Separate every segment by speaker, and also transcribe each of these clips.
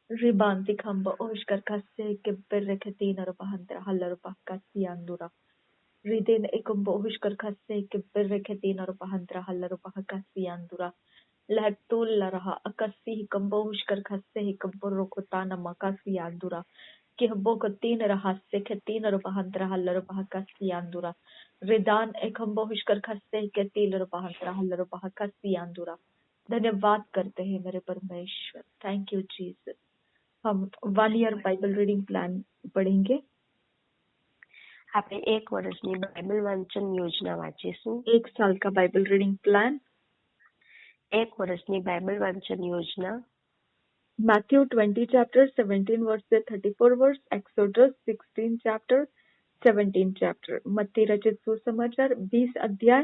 Speaker 1: Ribanti Kamba Oshkar Kase Kebereketina Bahandra Halarba Kasiandura. Ridin Ekumbo Oshkar Kase Kebereketina Bahandra Halarba Kasiandura. Lahtul Raha Akasi Kambo Oshkar Kase Kamborokotana Makasiandura. Kihbokotin Rahase Ketina Bahandra Halarba Kasiandura. Ridan Ekumbo Oshkar Kase Ketil Bahandra Halarba Kasiandura. धन्यवाद करते हैं मेरे परमेश्वर. Thank you Jesus. हम 1 year Bible reading plan पढ़ेंगे.
Speaker 2: આપણે 1 વર્ષની Bible વાંચન યોજના વાંચીશું.
Speaker 1: 1 साल का बाइबल रीडिंग प्लान.
Speaker 2: 1 વર્ષની બાઇબલ વાંચન યોજના.
Speaker 1: मैथ्यू 20 चैप्टर 17 वर्स से 34 वर्स. Exodus 16 chapter 17 chapter. मत्ती रचित सुसमाचार 20 अध्याय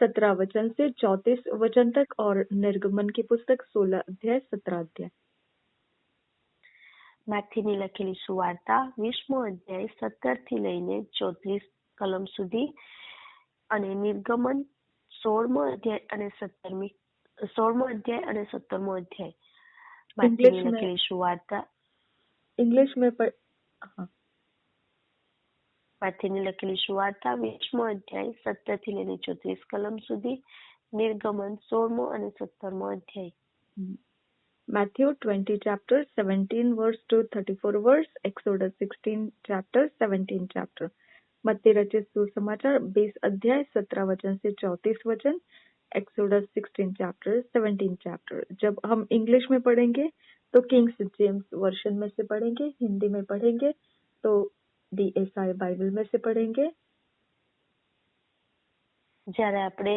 Speaker 1: 17 वचन से 34 वचन तक और निर्गमन की पुस्तक 16 अध्याय 17 अध्याय.
Speaker 2: માથીની લખેલી સુવાર્તા 20મો અધ્યાય 17 થી લઈને 34 કલમ સુધી અને નિર્ગમન 16મો અધ્યાય અને 17મો અધ્યાય. માથીની લખેલી સુવાર્તા
Speaker 1: इंग्लिश में
Speaker 2: માથીની લખેલી સુવાર્તા 20મો અધ્યાય 17 થી લઈને 34 કલમ સુધી, નિર્ગમન 16મો અને 17મો અધ્યાય.
Speaker 1: Matthew 20 chapter 17 verse to 34 verse. Exodus 16 chapter 17 chapter. मत्ती रचित सुसमाचार 20 अध्याय 17 वचन से 34 वचन. Exodus 16 chapter 17 chapter. जब हम इंग्लिश में पढ़ेंगे तो किंग्स जेम्स वर्जन में से पढ़ेंगे. हिंदी में पढ़ेंगे तो DSI बाइबल में से पढ़ेंगे.
Speaker 2: જ્યારે આપણે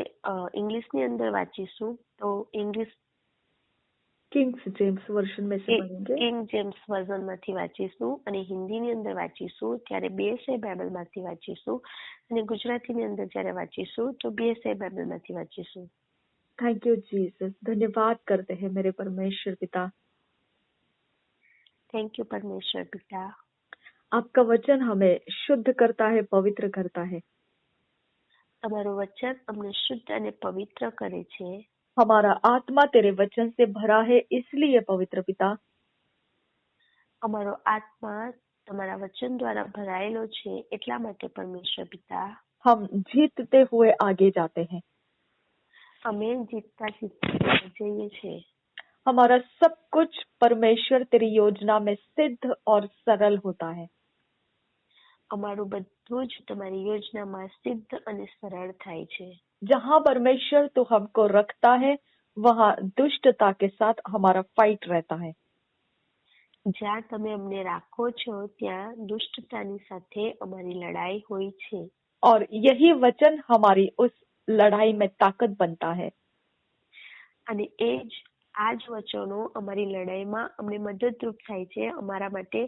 Speaker 2: ઇંગ્લિશની અંદર વાંચીશું તો ઇંગ્લિશ
Speaker 1: કિંગ્સ જેમ્સ વર્ઝન में से पढ़ेंगे.
Speaker 2: કિંગ જેમ્સ વર્ઝન માંથી વાંચીશું અને હિન્દીની અંદર વાંચીશું ત્યારે BSI બાઇબલ માંથી વાંચીશું અને ગુજરાતીની અંદર જ્યારે વાંચીશું તો BSI બાઇબલ માંથી વાંચીશું.
Speaker 1: Thank you Jesus. धन्यवाद करते हैं मेरे परमेश्वर पिता.
Speaker 2: थैंक यू परमेश्वर पिता.
Speaker 1: आपका वचन हमें शुद्ध करता है, पवित्र करता है.
Speaker 2: તમારું વચન અમને શુદ્ધ અને પવિત્ર કરે છે.
Speaker 1: हमारा आत्मा तेरे वचन से भरा है, इसलिए पवित्र पिता.
Speaker 2: અમારો આત્મા તમારા વચન દ્વારા ભરાયેલો છે, એટલા માટે પરમેશ્વર पिता.
Speaker 1: हम जीतते हुए आगे जाते हैं.
Speaker 2: અમે જીતતા જઈએ છીએ.
Speaker 1: हमारा सब कुछ परमेश्वर तेरी योजना में सिद्ध और सरल होता है.
Speaker 2: અમારું બધું જ તમારી યોજનામાં સિદ્ધ અને સરળ થાય છે.
Speaker 1: जहाँ परमेश्वर तो हमको रखता है वहाँ दुष्टता के साथ हमारा फाइट रहता है.
Speaker 2: જ્યાં તમે અમને રાખો છો ત્યાં દુષ્ટતાની સાથે અમારી લડાઈ હોય છે.
Speaker 1: और यही वचन हमारी उस लड़ाई में ताकत बनता है.
Speaker 2: અને આ જ વચનો અમારી લડાઈમાં અમને મદદરૂપ થાય છે, અમારા માટે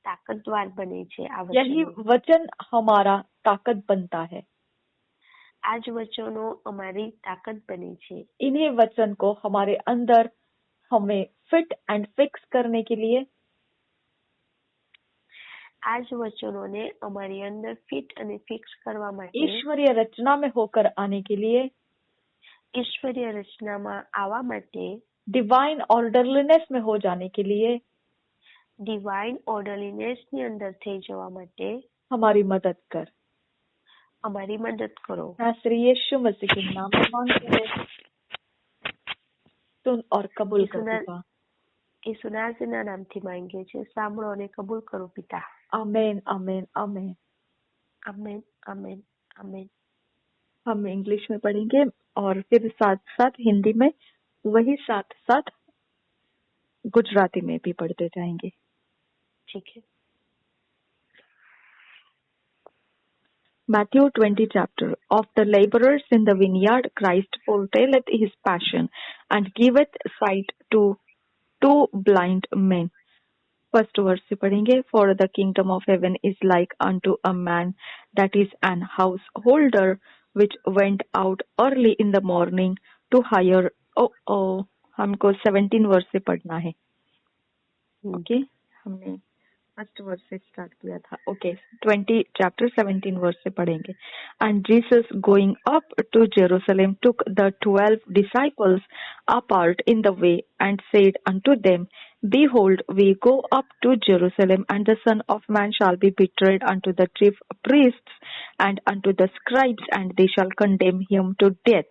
Speaker 2: તાકતવાર બને છે.
Speaker 1: यही वचन हमारा ताकत बनता है.
Speaker 2: આ જ વચનો અમારી તાकत બને છે.
Speaker 1: इन्हीं वचन को हमारे अंदर हमें फिट एंड फिक्स करने के लिए,
Speaker 2: આ જ વચનોને અમારી અંદર ફિટ અને ફિક્સ કરવા માટે,
Speaker 1: ईश्वरीय रचना में होकर आने के लिए,
Speaker 2: ઈશ્વરીય રચનામાં આવવા માટે,
Speaker 1: डिवाइन ऑर्डरलीनेस में हो जाने के लिए,
Speaker 2: ડિવાઇન ઓર્ડરલીનેસની અંદર થઈ જવા માટે
Speaker 1: हमारी मदद कर.
Speaker 2: અમારી મદદ કરો.
Speaker 1: नासरी यीशु मसीह के नाम में मांगते हैं, सुन और कबूल कर पिता.
Speaker 2: ઈસુ નાઝરીના નામથી માંગીએ છીએ, સાંભળો અને કબૂલ કરો પિતા.
Speaker 1: आमेन आमेन आमेन.
Speaker 2: આમેન આમેન આમેન.
Speaker 1: हम इंग्लिश में पढ़ेंगे और फिर साथ साथ हिंदी में, वही साथ साथ गुजराती में भी पढ़ते जाएंगे.
Speaker 2: ठीक है.
Speaker 1: Matthew 20 chapter. Of the laborers in the vineyard Christ foretelleth his passion, and giveth sight to 2 blind men. First verse से पढ़ेंगे. For the kingdom of heaven is like unto a man that is an householder, which went out early in the morning to hire. हमको 17 वर्ष से पढ़ना है. Okay, हमने first verse से start किया था. ओके, 20 चैप्टर 17 वर्स से पढ़ेंगे. And Jesus going up to Jerusalem took the 12 disciples apart in the way and said unto them, Behold, we go up to Jerusalem, and the Son of Man shall be betrayed unto the chief priests and unto the scribes, and they shall condemn him to death,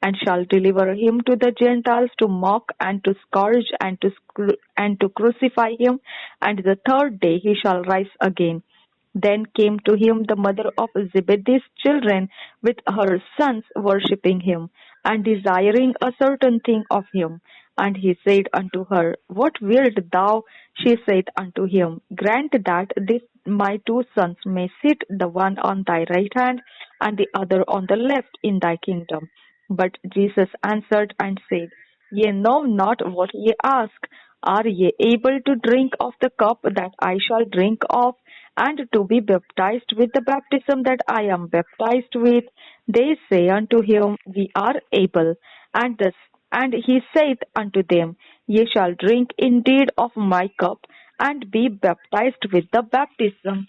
Speaker 1: and shall deliver him to the Gentiles to mock and to scourge and to crucify him, and the third day he shall rise again. Then came to him the mother of Zebedee's children with her sons, worshipping him, and desiring a certain thing of him. And he said unto her, What wilt thou? She said unto him, Grant that this my two sons may sit, the one on thy right hand, and the other on the left, in thy kingdom. But Jesus answered and said, Ye know not what ye ask. Are ye able to drink of the cup that I shall drink of, and to be baptized with the baptism that I am baptized with? They say unto him, We are able. And he saith unto them, Ye shall drink indeed of my cup, and be baptized with the baptism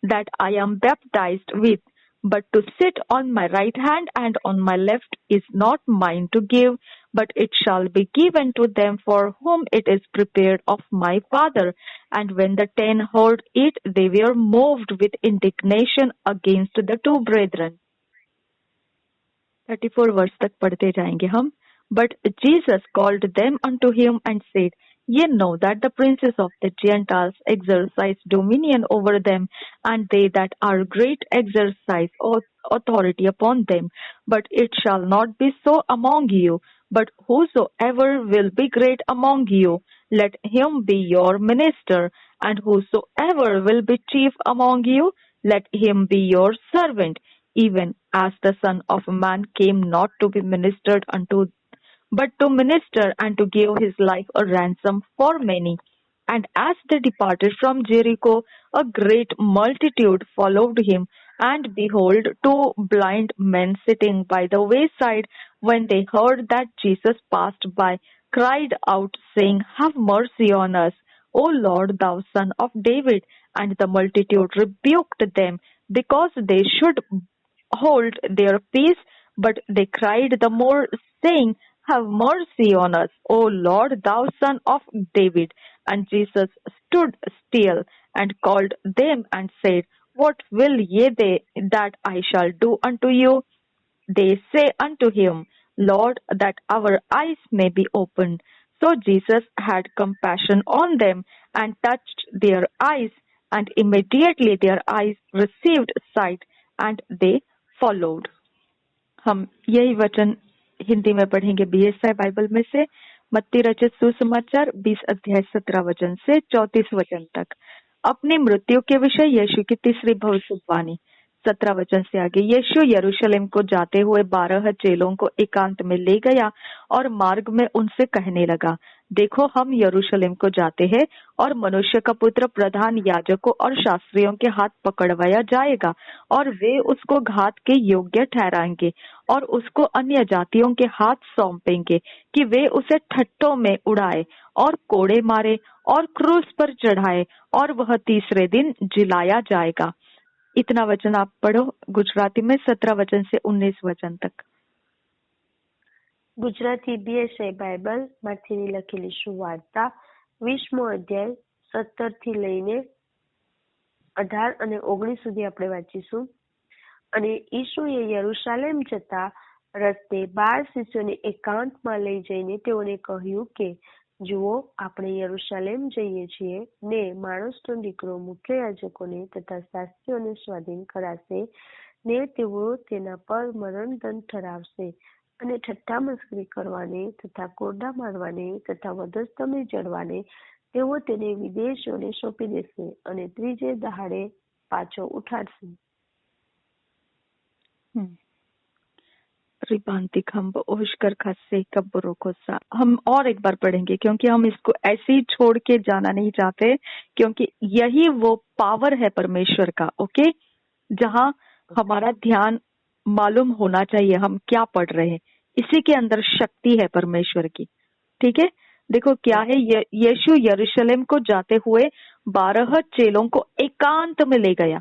Speaker 1: that I am baptized with. But to sit on my right hand and on my left is not mine to give, but it shall be given to them for whom it is prepared of my Father. And when the 10 heard it, they were moved with indignation against the two brethren. 34 वर्ष तक पढ़ते जाएंगे हम. But Jesus called them unto him and said, Ye know that the princes of the Gentiles exercise dominion over them, and they that are great exercise authority upon them. But it shall not be so among you. But whosoever will be great among you, let him be your minister. And whosoever will be chief among you, let him be your servant. Even as the Son of Man came not to be ministered unto, but to minister and to give his life a ransom for many. And as they departed from Jericho, a great multitude followed him, and behold, 2 blind men sitting by the wayside, when they heard that Jesus passed by, cried out, saying, Have mercy on us, O Lord, thou Son of David. And the multitude rebuked them, because they should hold their peace, but they cried the more, saying, Have mercy on us, O Lord, thou Son of David. And Jesus stood still and called them and said, What will ye that I shall do unto you? They say unto him, Lord, that our eyes may be opened. So Jesus had compassion on them and touched their eyes, and immediately their eyes received sight, and they followed. हम यही वचन हिंदी में पढ़ेंगे BSI Bible में से. मत्ती रचित सुसमाचार 20 अध्याय 17 वचन से 34 वचन तक. अपनी मृत्यु के विषय यीशु की तीसरी भविष्यवाणी. 17 वचन से आगे. यीशु यरूशलेम को जाते हुए 12 चेलों को एकांत में ले गया और मार्ग में उनसे कहने लगा, देखो हम यरूशलेम को जाते हैं, और मनुष्य का पुत्र प्रधान याजकों और शास्त्रियों के हाथ पकड़वाया जाएगा, और वे उसको घात के योग्य ठहराएंगे और उसको अन्य जातियों के हाथ सौंपेंगे कि वे उसे ठट्ठों में उड़ाए और कोड़े मारे और क्रूस पर चढ़ाए, और वह तीसरे दिन जिलाया जाएगा. इतना वचन आप पढ़ो गुजराती में 17 वचन से 19 वचन तक.
Speaker 2: ગુજરાતી બીએસઆઈ બાઇબલ માંથી લખેલી સુવાર્તા 20મો અધ્યાય 17 થી લઈને 18 અને 19 સુધી આપણે વાંચીશું. અને ઈસુએ યરૂશાલેમ જતા રસ્તે 12 શિષ્યોને એકાંતમાં લઈ જઈને તેઓને કહ્યું કે જુઓ, આપણે યરૂશાલેમ જઈએ છીએ ને માણસનો દીકરો મુખ્ય યાજકોને તથા શાસ્ત્રીઓને સ્વાધીન કરાશે ને તેઓ તેના પર મરણદંડ ઠરાવશે અને ઠઠ્ઠા મસ્કરી કરવાને તથા કોરડા મારવાને તથા વધસ્તંભે જડવાને તેઓ તેને વિદેશીઓને સોંપી દેશે અને ત્રીજે દહાડે પાછો ઉઠાડશે.
Speaker 1: रिबांतिक हम ओशकर खस्से कब्बरों को सा. हम और एक बार पढ़ेंगे क्योंकि हम इसको ऐसे ही छोड़ के जाना नहीं चाहते, क्योंकि यही वो पावर है परमेश्वर का. ओके, जहाँ हमारा ध्यान मालूम होना चाहिए हम क्या पढ़ रहे हैं, इसी के अंदर शक्ति है परमेश्वर की. ठीक है, देखो क्या है. यीशु यरूशलेम को जाते हुए 12 चेलों को एकांत में ले गया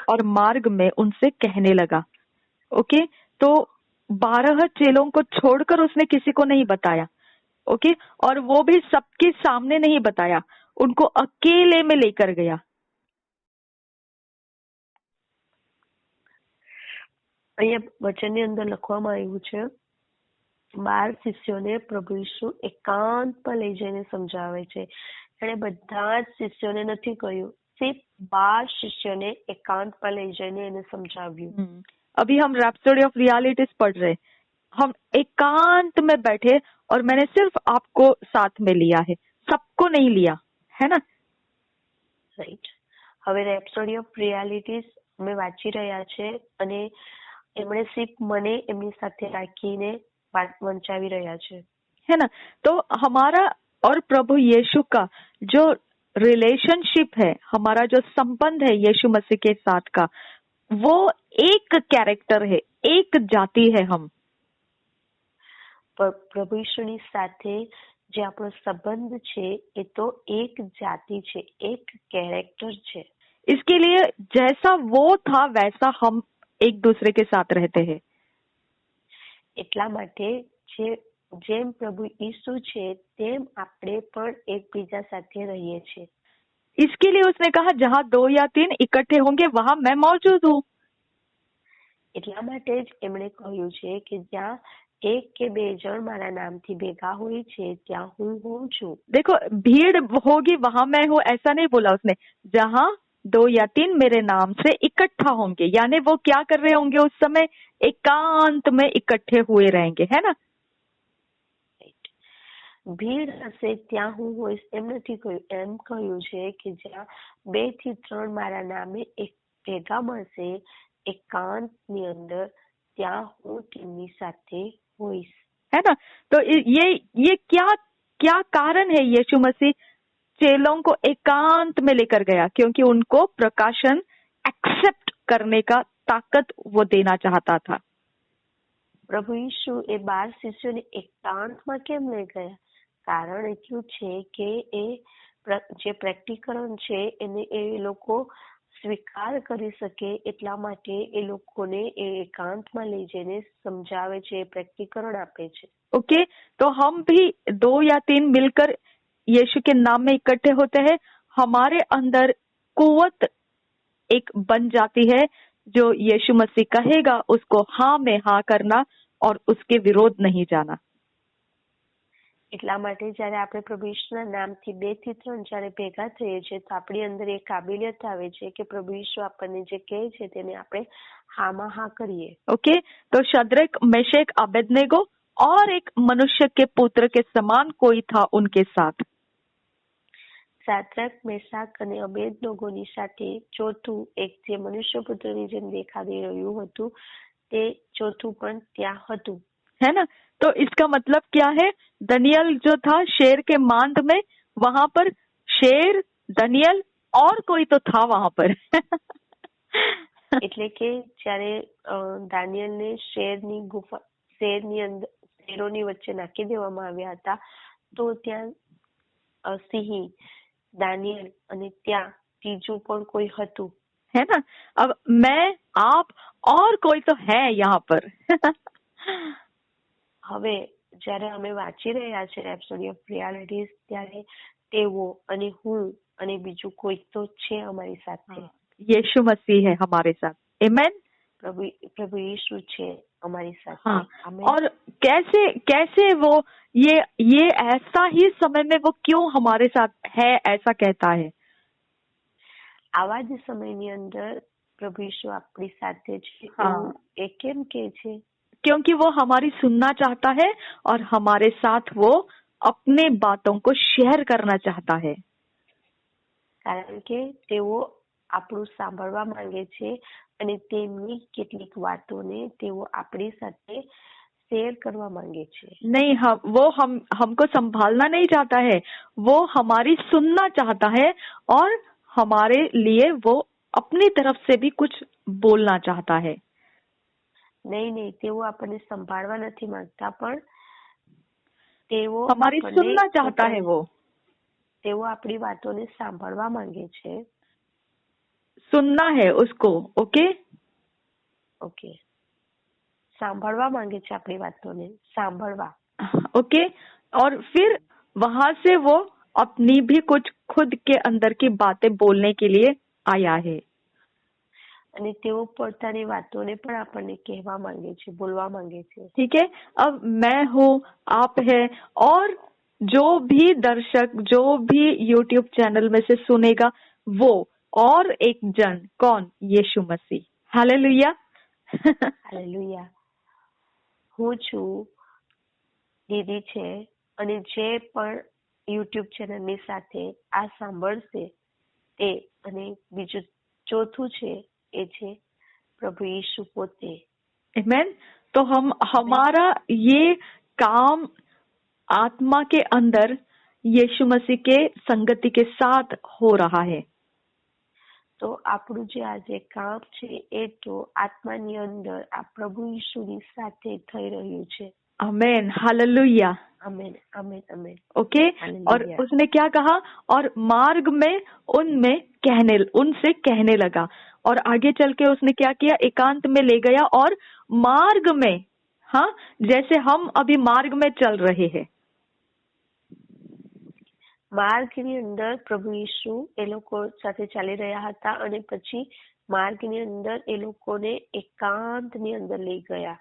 Speaker 1: और मार्ग में उनसे कहने लगा. ओके, तो 12 चेलों को छोड़कर उसने किसी को नहीं बताया. ओके, और वो भी सबके सामने नहीं बताया, उनको अकेले में लेकर गया।
Speaker 2: અહીંયા વચનની અંદર લખવામાં આવ્યું છે 12 શિષ્યોને પ્રભુ ઈસુ એકાંત પર લઈ જઈને સમજાવે છે. એણે બધા જ શિષ્યોને નથી કહ્યું, સિર્ફ 12 શિષ્યોને એકાંત પર લઈ જઈને એને समझाવ્યું.
Speaker 1: अभी हम रैप्सोडी ऑफ रियलिटीज पढ़ रहे, हम एकांत में बैठे और मैंने सिर्फ आपको साथ में लिया है, सबको नहीं लिया है ना.
Speaker 2: રાઈટ. હવે રેપ્સોડી ઓફ રિયાલિટીઝ અમે વાંચી રહ્યા છે અને એમણે સિર્ફ મને એમની સાથે રાખીને વંચાવી રહ્યા છે,
Speaker 1: है ना. तो हमारा और प्रभु यीशु का जो रिलेशनशिप है, हमारा जो संबंध है यीशु मसीह के साथ का, वो एक कैरेक्टर है, एक जाति है हम.
Speaker 2: પ્રભુ ઈસુની સાથે જે આપણો સંબંધ છે એ તો એક જાતિ છે, એક કેરેક્ટર છે.
Speaker 1: इसके लिए जैसा वो था वैसा हम एक दूसरे के साथ रहते हैं.
Speaker 2: એટલા માટે જેમ પ્રભુ ઈસુ છે તેમ આપણે પણ એકબીજા સાથે રહીએ છીએ.
Speaker 1: इसके लिए उसने कहा जहाँ 2 या 3 इकट्ठे होंगे वहाँ मैं मौजूद हूँ.
Speaker 2: એટલા માટે જ એમણે કહ્યું છે કે જ્યાં 1 કે 2 જણ મારા નામથી ભેગા હોય છે ત્યાં હું હોઉં છું.
Speaker 1: देखो, भीड़ होगी वहाँ मैं हूँ ऐसा नहीं बोला उसने, जहाँ 2 या 3 मेरे नाम से इकट्ठा होंगे, यानी वो क्या कर रहे होंगे उस समय, एकांत में इकट्ठे हुए रहेंगे, है ना.
Speaker 2: ભીડ હશે ત્યાં હું હોઈશ એમ નથી કહ્યું, એમ કહ્યું છે કે જ્યાં 2 થી 3 મારા નામે એક ભેગા મળશે એકાંતની અંદર ત્યાં હું તેમની સાથે હોઈશ.
Speaker 1: है ना. तो ये क्या क्या कारण है यीशु मसीह चेलों को एकांत में लेकर गया, क्योंकि उनको प्रकाशन एक्सेप्ट करने का ताकत वो देना चाहता था.
Speaker 2: પ્રભુ ઈસુ એ 12 શિષ્યોને એકાંતમાં કેમ લઈ ગયા? કારણ એટલું છે કે એ જે પ્રેક્ટિકરણ છે એને એ લોકો સ્વીકાર કરી શકે એટલા માટે એ લોકોને એ એકાંતમાં લઈ જઈને સમજાવે છે, પ્રેક્ટિકરણ આપે છે.
Speaker 1: ओके, तो हम भी 2 या 3 मिलकर यीशु के नाम में इकट्ठे होते हैं, हमारे अंदर कुव्वत एक बन जाती है, जो यीशु मसीह कहेगा उसको हाँ में हाँ करना और उसके विरोध नहीं जाना.
Speaker 2: એટલા માટે જ્યારે આપણે પ્રભુ ઈસુના નામથી 2 થી 3 જ્યારે ભેગા થઈએ છીએ તો આપણી અંદર એક કાબિલિયત આવે છે કે પ્રભુ ઈસુ આપણને જે કહે છે તેને આપણે હામાં હા કરીએ.
Speaker 1: ओके, तो शद्रक, मेशक, अबेदनेगो और एक मनुष्य के पुत्र के समान कोई था उनके साथ.
Speaker 2: સાદ્રક, મેશાક અને અબેદનેગોની સાથે ચોથું એક જે મનુષ્ય પુત્રની જેમ દેખાડી રહ્યું હતું તે ચોથું પણ ત્યાં હતું,
Speaker 1: है ना. तो इसका मतलब क्या है, दनियल जो था शेर के मांद में, वहां पर शेर, दनियल और कोई तो था वहां पर.
Speaker 2: એટલે કે જ્યારે દાનિયેલને શેરની ગુફા શેરની અંદર શેરોની વચ્ચે નાખી દેવામાં આવ્યા હતા તો ત્યાં સિંહ, દાનિયેલ અને ત્યાં ત્રીજું પણ કોઈ હતું,
Speaker 1: है ना. अब मैं, आप और कोई तो है यहाँ पर.
Speaker 2: હવે જ્યારે અમે વાંચી રહ્યા છે રેપ્સોડી ઓફ રિયાલિટીઝ ત્યારે તેઓ અને હું અને બીજું કોઈ તો છે અમારી સાથે.
Speaker 1: यीशु मसीह है हमारे साथ. आमेन.
Speaker 2: प्रभु यीशु છે અમારી સાથે.
Speaker 1: हाँ. और कैसे कैसे वो ये ऐसा ही समय में वो क्यों हमारे साथ है ऐसा कहता है?
Speaker 2: આવા જ સમયની અંદર પ્રભુ यीशु આપણી સાથે છે.
Speaker 1: हाँ.
Speaker 2: એ કેમ કહે છે?
Speaker 1: क्योंकि वो हमारी सुनना चाहता है और हमारे साथ वो अपने बातों को शेयर करना चाहता है.
Speaker 2: કારણ કે તેઓ આપણું સાંભળવા માંગે છે અને તેમની કેટલીક વાતોને તેઓ આપણી સાથે શેર કરવા માંગે છે.
Speaker 1: नहीं, वो हमको संभालना नहीं चाहता है, वो हमारी सुनना चाहता है और हमारे लिए वो अपनी तरफ से भी कुछ बोलना चाहता है.
Speaker 2: नहीं, તેઓ આપણને સંભાળવા નથી માંગતા પણ તેઓ
Speaker 1: हमारी सुनना चाहता है. वो
Speaker 2: તેઓ આપણી વાતોને સાંભળવા માંગે છે.
Speaker 1: सुनना है उसको. ओके,
Speaker 2: સાંભળવા માંગે છે આપણી વાતોને, સાંભળવા.
Speaker 1: ओके. और फिर वहां से वो अपनी भी कुछ खुद के अंदर की बातें बोलने के लिए आया है।
Speaker 2: અને તેઓ પોતાની વાતોને પણ આપણને કહેવા માંગે છે, બોલવા માંગે છે.
Speaker 1: ठीक है, अब मैं हूँ, आप है, और जो भी दर्शक, जो भी यूट्यूब चैनल में से सुनेगा, वो और एक जन, कौन? यीशु मसीह। हालेलुया।
Speaker 2: હાલેલુયા. હું છું, દીદી છે, અને જે પણ યુટ્યુબ ચેનલની સાથે આ સાંભળશે તે, અને બીજું ચોથું છે એ છે પ્રભુ ઈસુ પોતે.
Speaker 1: आमेन। तो हमारा ये काम आत्मा के अंदर यीशु मसीह के संगति के साथ हो रहा है।
Speaker 2: તો આપણું જે આજે કામ છે એ તો આત્માની અંદર આ પ્રભુ ઈસુની સાથે થઈ રહ્યું છે.
Speaker 1: आमेन, हालेलुया।
Speaker 2: आमेन, आमेन, आमेन।
Speaker 1: ओके, और
Speaker 2: हालेलुया।
Speaker 1: उसने क्या कहा? और मार्ग में उनसे कहने लगा, और आगे चल के उसने क्या किया? एकांत में ले गया, और मार्ग में, हाँ, जैसे हम अभी मार्ग में चल रहे हैं,
Speaker 2: માર્ગની અંદર પ્રભુ ઈસુ એ લોકો સાથે ચાલી રહ્યા હતા, અને પછી માર્ગની અંદર એ લોકોને એકાંતની અંદર લઈ ગયા,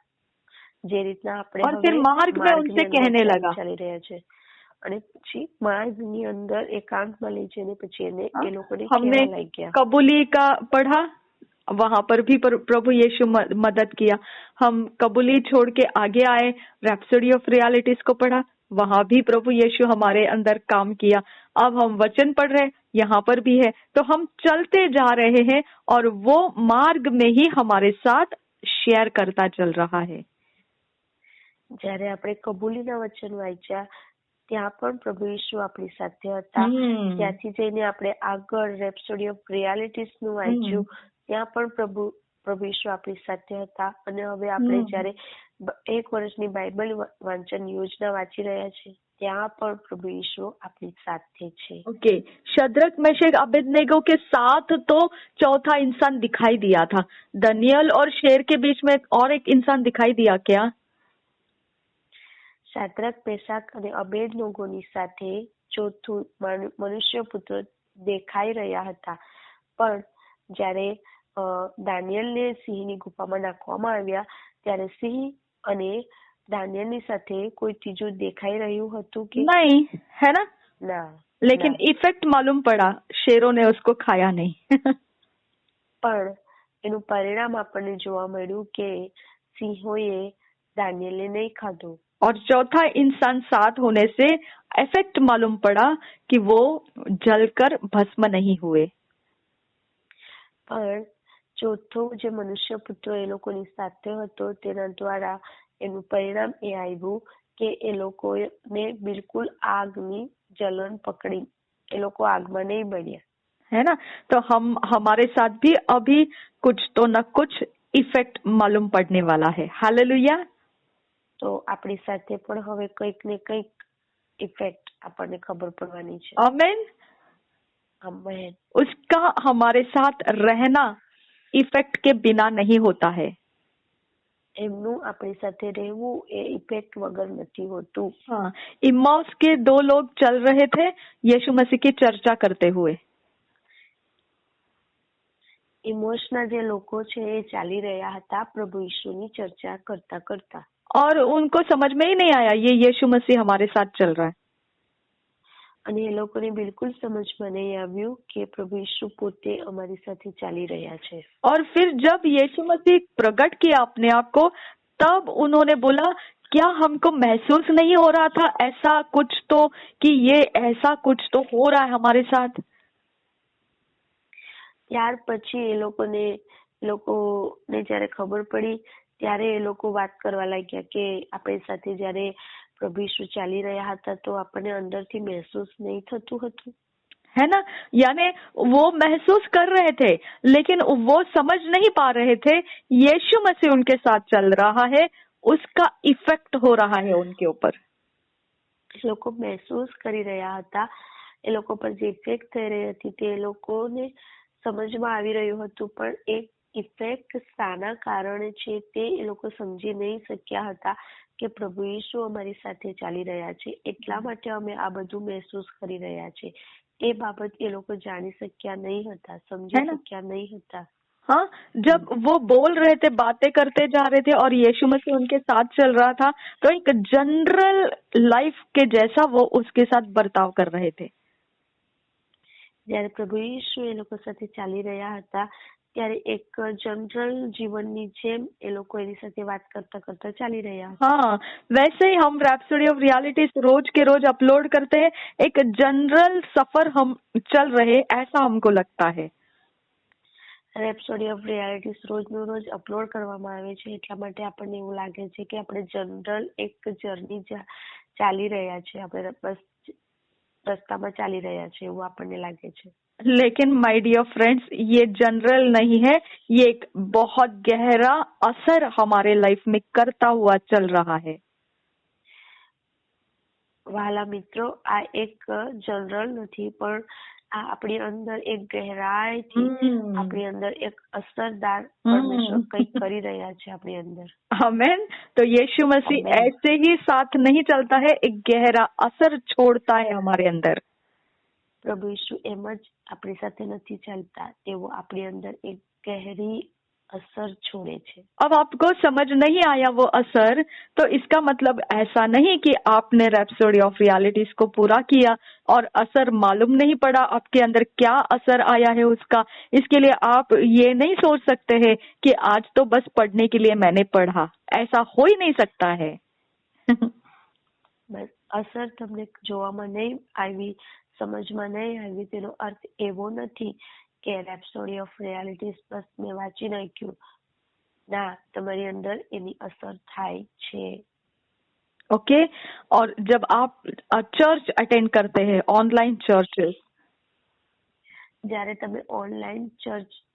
Speaker 2: જે રીતના આપણે
Speaker 1: और
Speaker 2: હવે
Speaker 1: फिर मार्ग में
Speaker 2: માર્ગની
Speaker 1: उनसे
Speaker 2: અંદર
Speaker 1: कहने लगा।
Speaker 2: ચાલી રહ્યા છે, અને પછી માર્ગની અંદર એકાંતમાં લઈ જઈને પછી એને એ લોકોને
Speaker 1: हमने
Speaker 2: કહેવા લાગ્યા.
Speaker 1: कबूली का पढ़ा, वहां पर भी प्रभु यीशु मदद किया। हम कबूली छोड़ के आगे आए, रैप्सोडी ऑफ रियलिटीज को पढ़ा, वहां भी प्रभु यीशु हमारे अंदर काम किया। अब हम वचन पढ़ रहे, यहाँ पर भी है, तो हम चलते जा रहे हैं, और वो मार्ग में ही हमारे साथ शेयर करता चल रहा है।
Speaker 2: જ્યારે આપણે કબૂલીના વચન વાંચ્યા ત્યાં પણ પ્રભુ ઈસુ આપણી સાથે હતા. ત્યાંથી જઈને આપણે આગળ રેપ્સોડી ઓફ રિયાલિટીઝ નું વાંચ્યું, ત્યાં પણ પ્રભુ ઈસુ આપણી સાથે હતા. અને હવે આપણે જ્યારે 1 વર્ષની બાઇબલ વાંચન યોજના વાંચી રહ્યા છે ત્યાં પણ પ્રભુ ઈસુ આપણી સાથે છે.
Speaker 1: ओके, शद्रक, मेशक, अबेदनेगो के साथ तो चौथा इंसान दिखाई दिया था। दानियल और शेर के बीच में और एक इंसान दिखाई दिया क्या?
Speaker 2: શાદ્રક, મેશાક અને અબેદનેગોની સાથે ચોથું મનુષ્ય પુત્ર દેખાઈ રહ્યા હતા. પણ જ્યારે દાનિયેલને સિંહની ગુફામાં નાખવામાં આવ્યા ત્યારે સિંહ અને દાનિયેલની સાથે કોઈ ત્રીજું દેખાઈ રહ્યું હતું કે
Speaker 1: नहीं, है ना?
Speaker 2: ના,
Speaker 1: लेकिन इफेक्ट मालूम पड़ा, शेरों ने उसको खाया नहीं।
Speaker 2: પણ એનું પરિણામ આપણને જોવા મળ્યું કે સિંહોએ દાનિયેલને નહીં ખાધું.
Speaker 1: और चौथा इंसान साथ होने से इफेक्ट मालूम पड़ा कि वो जलकर भस्म नहीं हुए।
Speaker 2: પણ ચોથો જે મનુષ્ય પુત્ર એ લોકોની સાથે હતો તેના દ્વારા એનું પરિણામ એ આવ્યું કે એ લોકોને બિલકુલ આગની જલન પકડી, એ લોકો આગમાં નહીં બળ્યા.
Speaker 1: है ना? तो हमारे साथ भी अभी कुछ तो न कुछ इफेक्ट मालूम पड़ने वाला है। हालेलुया।
Speaker 2: તો આપણી સાથે પણ હવે કંઈક ને કંઈક ઇફેક્ટ આપણને ખબર પડવાની છે.
Speaker 1: आमेन।
Speaker 2: આમેન.
Speaker 1: उसका हमारे साथ रहना इफेक्ट के बिना नहीं होता है।
Speaker 2: એમનું આપણી સાથે રહેવું એ ઇફેક્ટ વગર નથી હોતું.
Speaker 1: हाँ, इम्माउस के 2 लोग चल रहे थे यीशु मसीह की चर्चा करते हुए।
Speaker 2: ઇમોશના જે લોકો છે એ ચાલી રહ્યા હતા પ્રભુ ઈસુની ચર્ચા કરતા કરતા,
Speaker 1: और उनको समझ में ही नहीं आया ये यीशु मसीह हमारे साथ चल रहा है।
Speaker 2: અને એ લોકોને બિલકુલ સમજમાં નહીં આવ્યું કે પ્રભુ ઈસુ પોતે અમારી સાથે ચાલી રહ્યા છે.
Speaker 1: और फिर जब यीशु मसीह प्रकट किया अपने आप को, तब उन्होंने बोला, क्या हमको महसूस नहीं हो रहा था ऐसा कुछ तो, कि ये ऐसा कुछ तो हो रहा है हमारे साथ?
Speaker 2: ત્યાર પછી એ લોકોને જ્યારે ખબર પડી ત્યારે એ લોકો વાત કરવા લાગ્યા કે આપણી સાથે જ્યારે પ્રભુ ઈસુ ચાલી રહ્યા હતા તો આપણને અંદરથી મહેસૂસ નહીં થતું હતું.
Speaker 1: है ना? यानी वो महसूस कर रहे थे, लेकिन वो समझ नहीं पा रहे थे यीशु मसीह उनके साथ चल रहा है, उसका इफेक्ट हो रहा है उनके ऊपर.
Speaker 2: લોકો મહેસૂસ કરી રહ્યા હતા, એ લોકો પર જે ઇફેક્ટ થઈ રહી હતી તે એ લોકોને સમજમાં આવી રહ્યું હતું, પણ એ ઇફેક્ટ શાના કારણે છે તે એ લોકો સમજી નહીં શક્યા હતા. કે પ્રભુ ઈસુ અમારી સાથે ચાલી રહ્યા છે એટલા માટે અમે આ બધું મહેસૂસ કરી રહ્યા છે. એ બાબત એ લોકો જાણી શક્યા નહીં હતા, સમજી શક્યા नहीं હતા.
Speaker 1: हाँ, जब वो बोल रहे थे, बातें करते जा रहे थे और यीशु मसीह उनके साथ चल रहा था, तो एक जनरल लाइफ के जैसा वो उसके साथ बर्ताव कर रहे थे.
Speaker 2: જ્યારે પ્રભુ ઈસુ એ લોકો સાથે ચાલી રહ્યા હતા ત્યારે એક જનરલ જીવનની જેમ એ લોકો એની સાથે વાત કરતા કરતા ચાલી રહ્યા હતા.
Speaker 1: हाँ, वैसे ही हम रैप्सोडी ऑफ रियलिटीज रोज के रोज अपलोड करते हैं. एक जनरल सफर हम चल रहे, ऐसा हमको लगता है.
Speaker 2: રેપ્સોડી ઓફ રિયાલિટીઝ રોજનું રોજ અપલોડ કરવામાં આવે છે એટલા માટે આપણને એવું લાગે છે કે આપણે જનરલ એક જર્ની ચાલી રહ્યા છે, આપણે બસ રસ્તામાં ચાલી રહ્યા છે એવું આપણને લાગે છે.
Speaker 1: लेकिन माय डियर फ्रेंड्स, ये जनरल नहीं है, ये एक बहुत गहरा असर हमारे लाइफ में करता हुआ चल रहा है.
Speaker 2: वाला मित्रों, आ एक जनरल नहीं पर आ अपनी अंदर एक गहराई थी, अपनी अंदर एक असरदार परमेश्वर कई करी रहा है अपनी अंदर.
Speaker 1: आमेन. तो यीशु मसीह ऐसे ही साथ नहीं चलता है, एक गहरा असर छोड़ता है हमारे अंदर.
Speaker 2: प्रभु यीशु एम ज अपनी साथे नहीं चलता, तेवो अपनी अंदर एक गहरी असर छोड़े छे. अब
Speaker 1: आपको समझ नहीं आया वो असर, तो इसका मतलब ऐसा नहीं कि आपने रैप्सोडी ऑफ रियलिटीज को पूरा किया और असर मालूम नहीं पड़ा आपके अंदर क्या असर आया है उसका. इसके लिए आप ये नहीं सोच सकते हैं कि आज तो बस पढ़ने के लिए मैंने पढ़ा, ऐसा हो ही नहीं सकता है.
Speaker 2: बस असर तमने जोवामां नहीं आवी, समझमां नहीं आवी, तेनो अर्थ एवो नहीं કે રેપ્સોડી ઓફ રિયાલિટીઝ બસ મેં વાંચી નાખ્યું. ના, તમારી અંદર એની અસર થાય છે.
Speaker 1: ओके. और जब आप चर्च अटेंड करते हैं, ऑनलाइन चर्चेस,
Speaker 2: જ્યારે તમે ઓનલાઈન ચર્ચ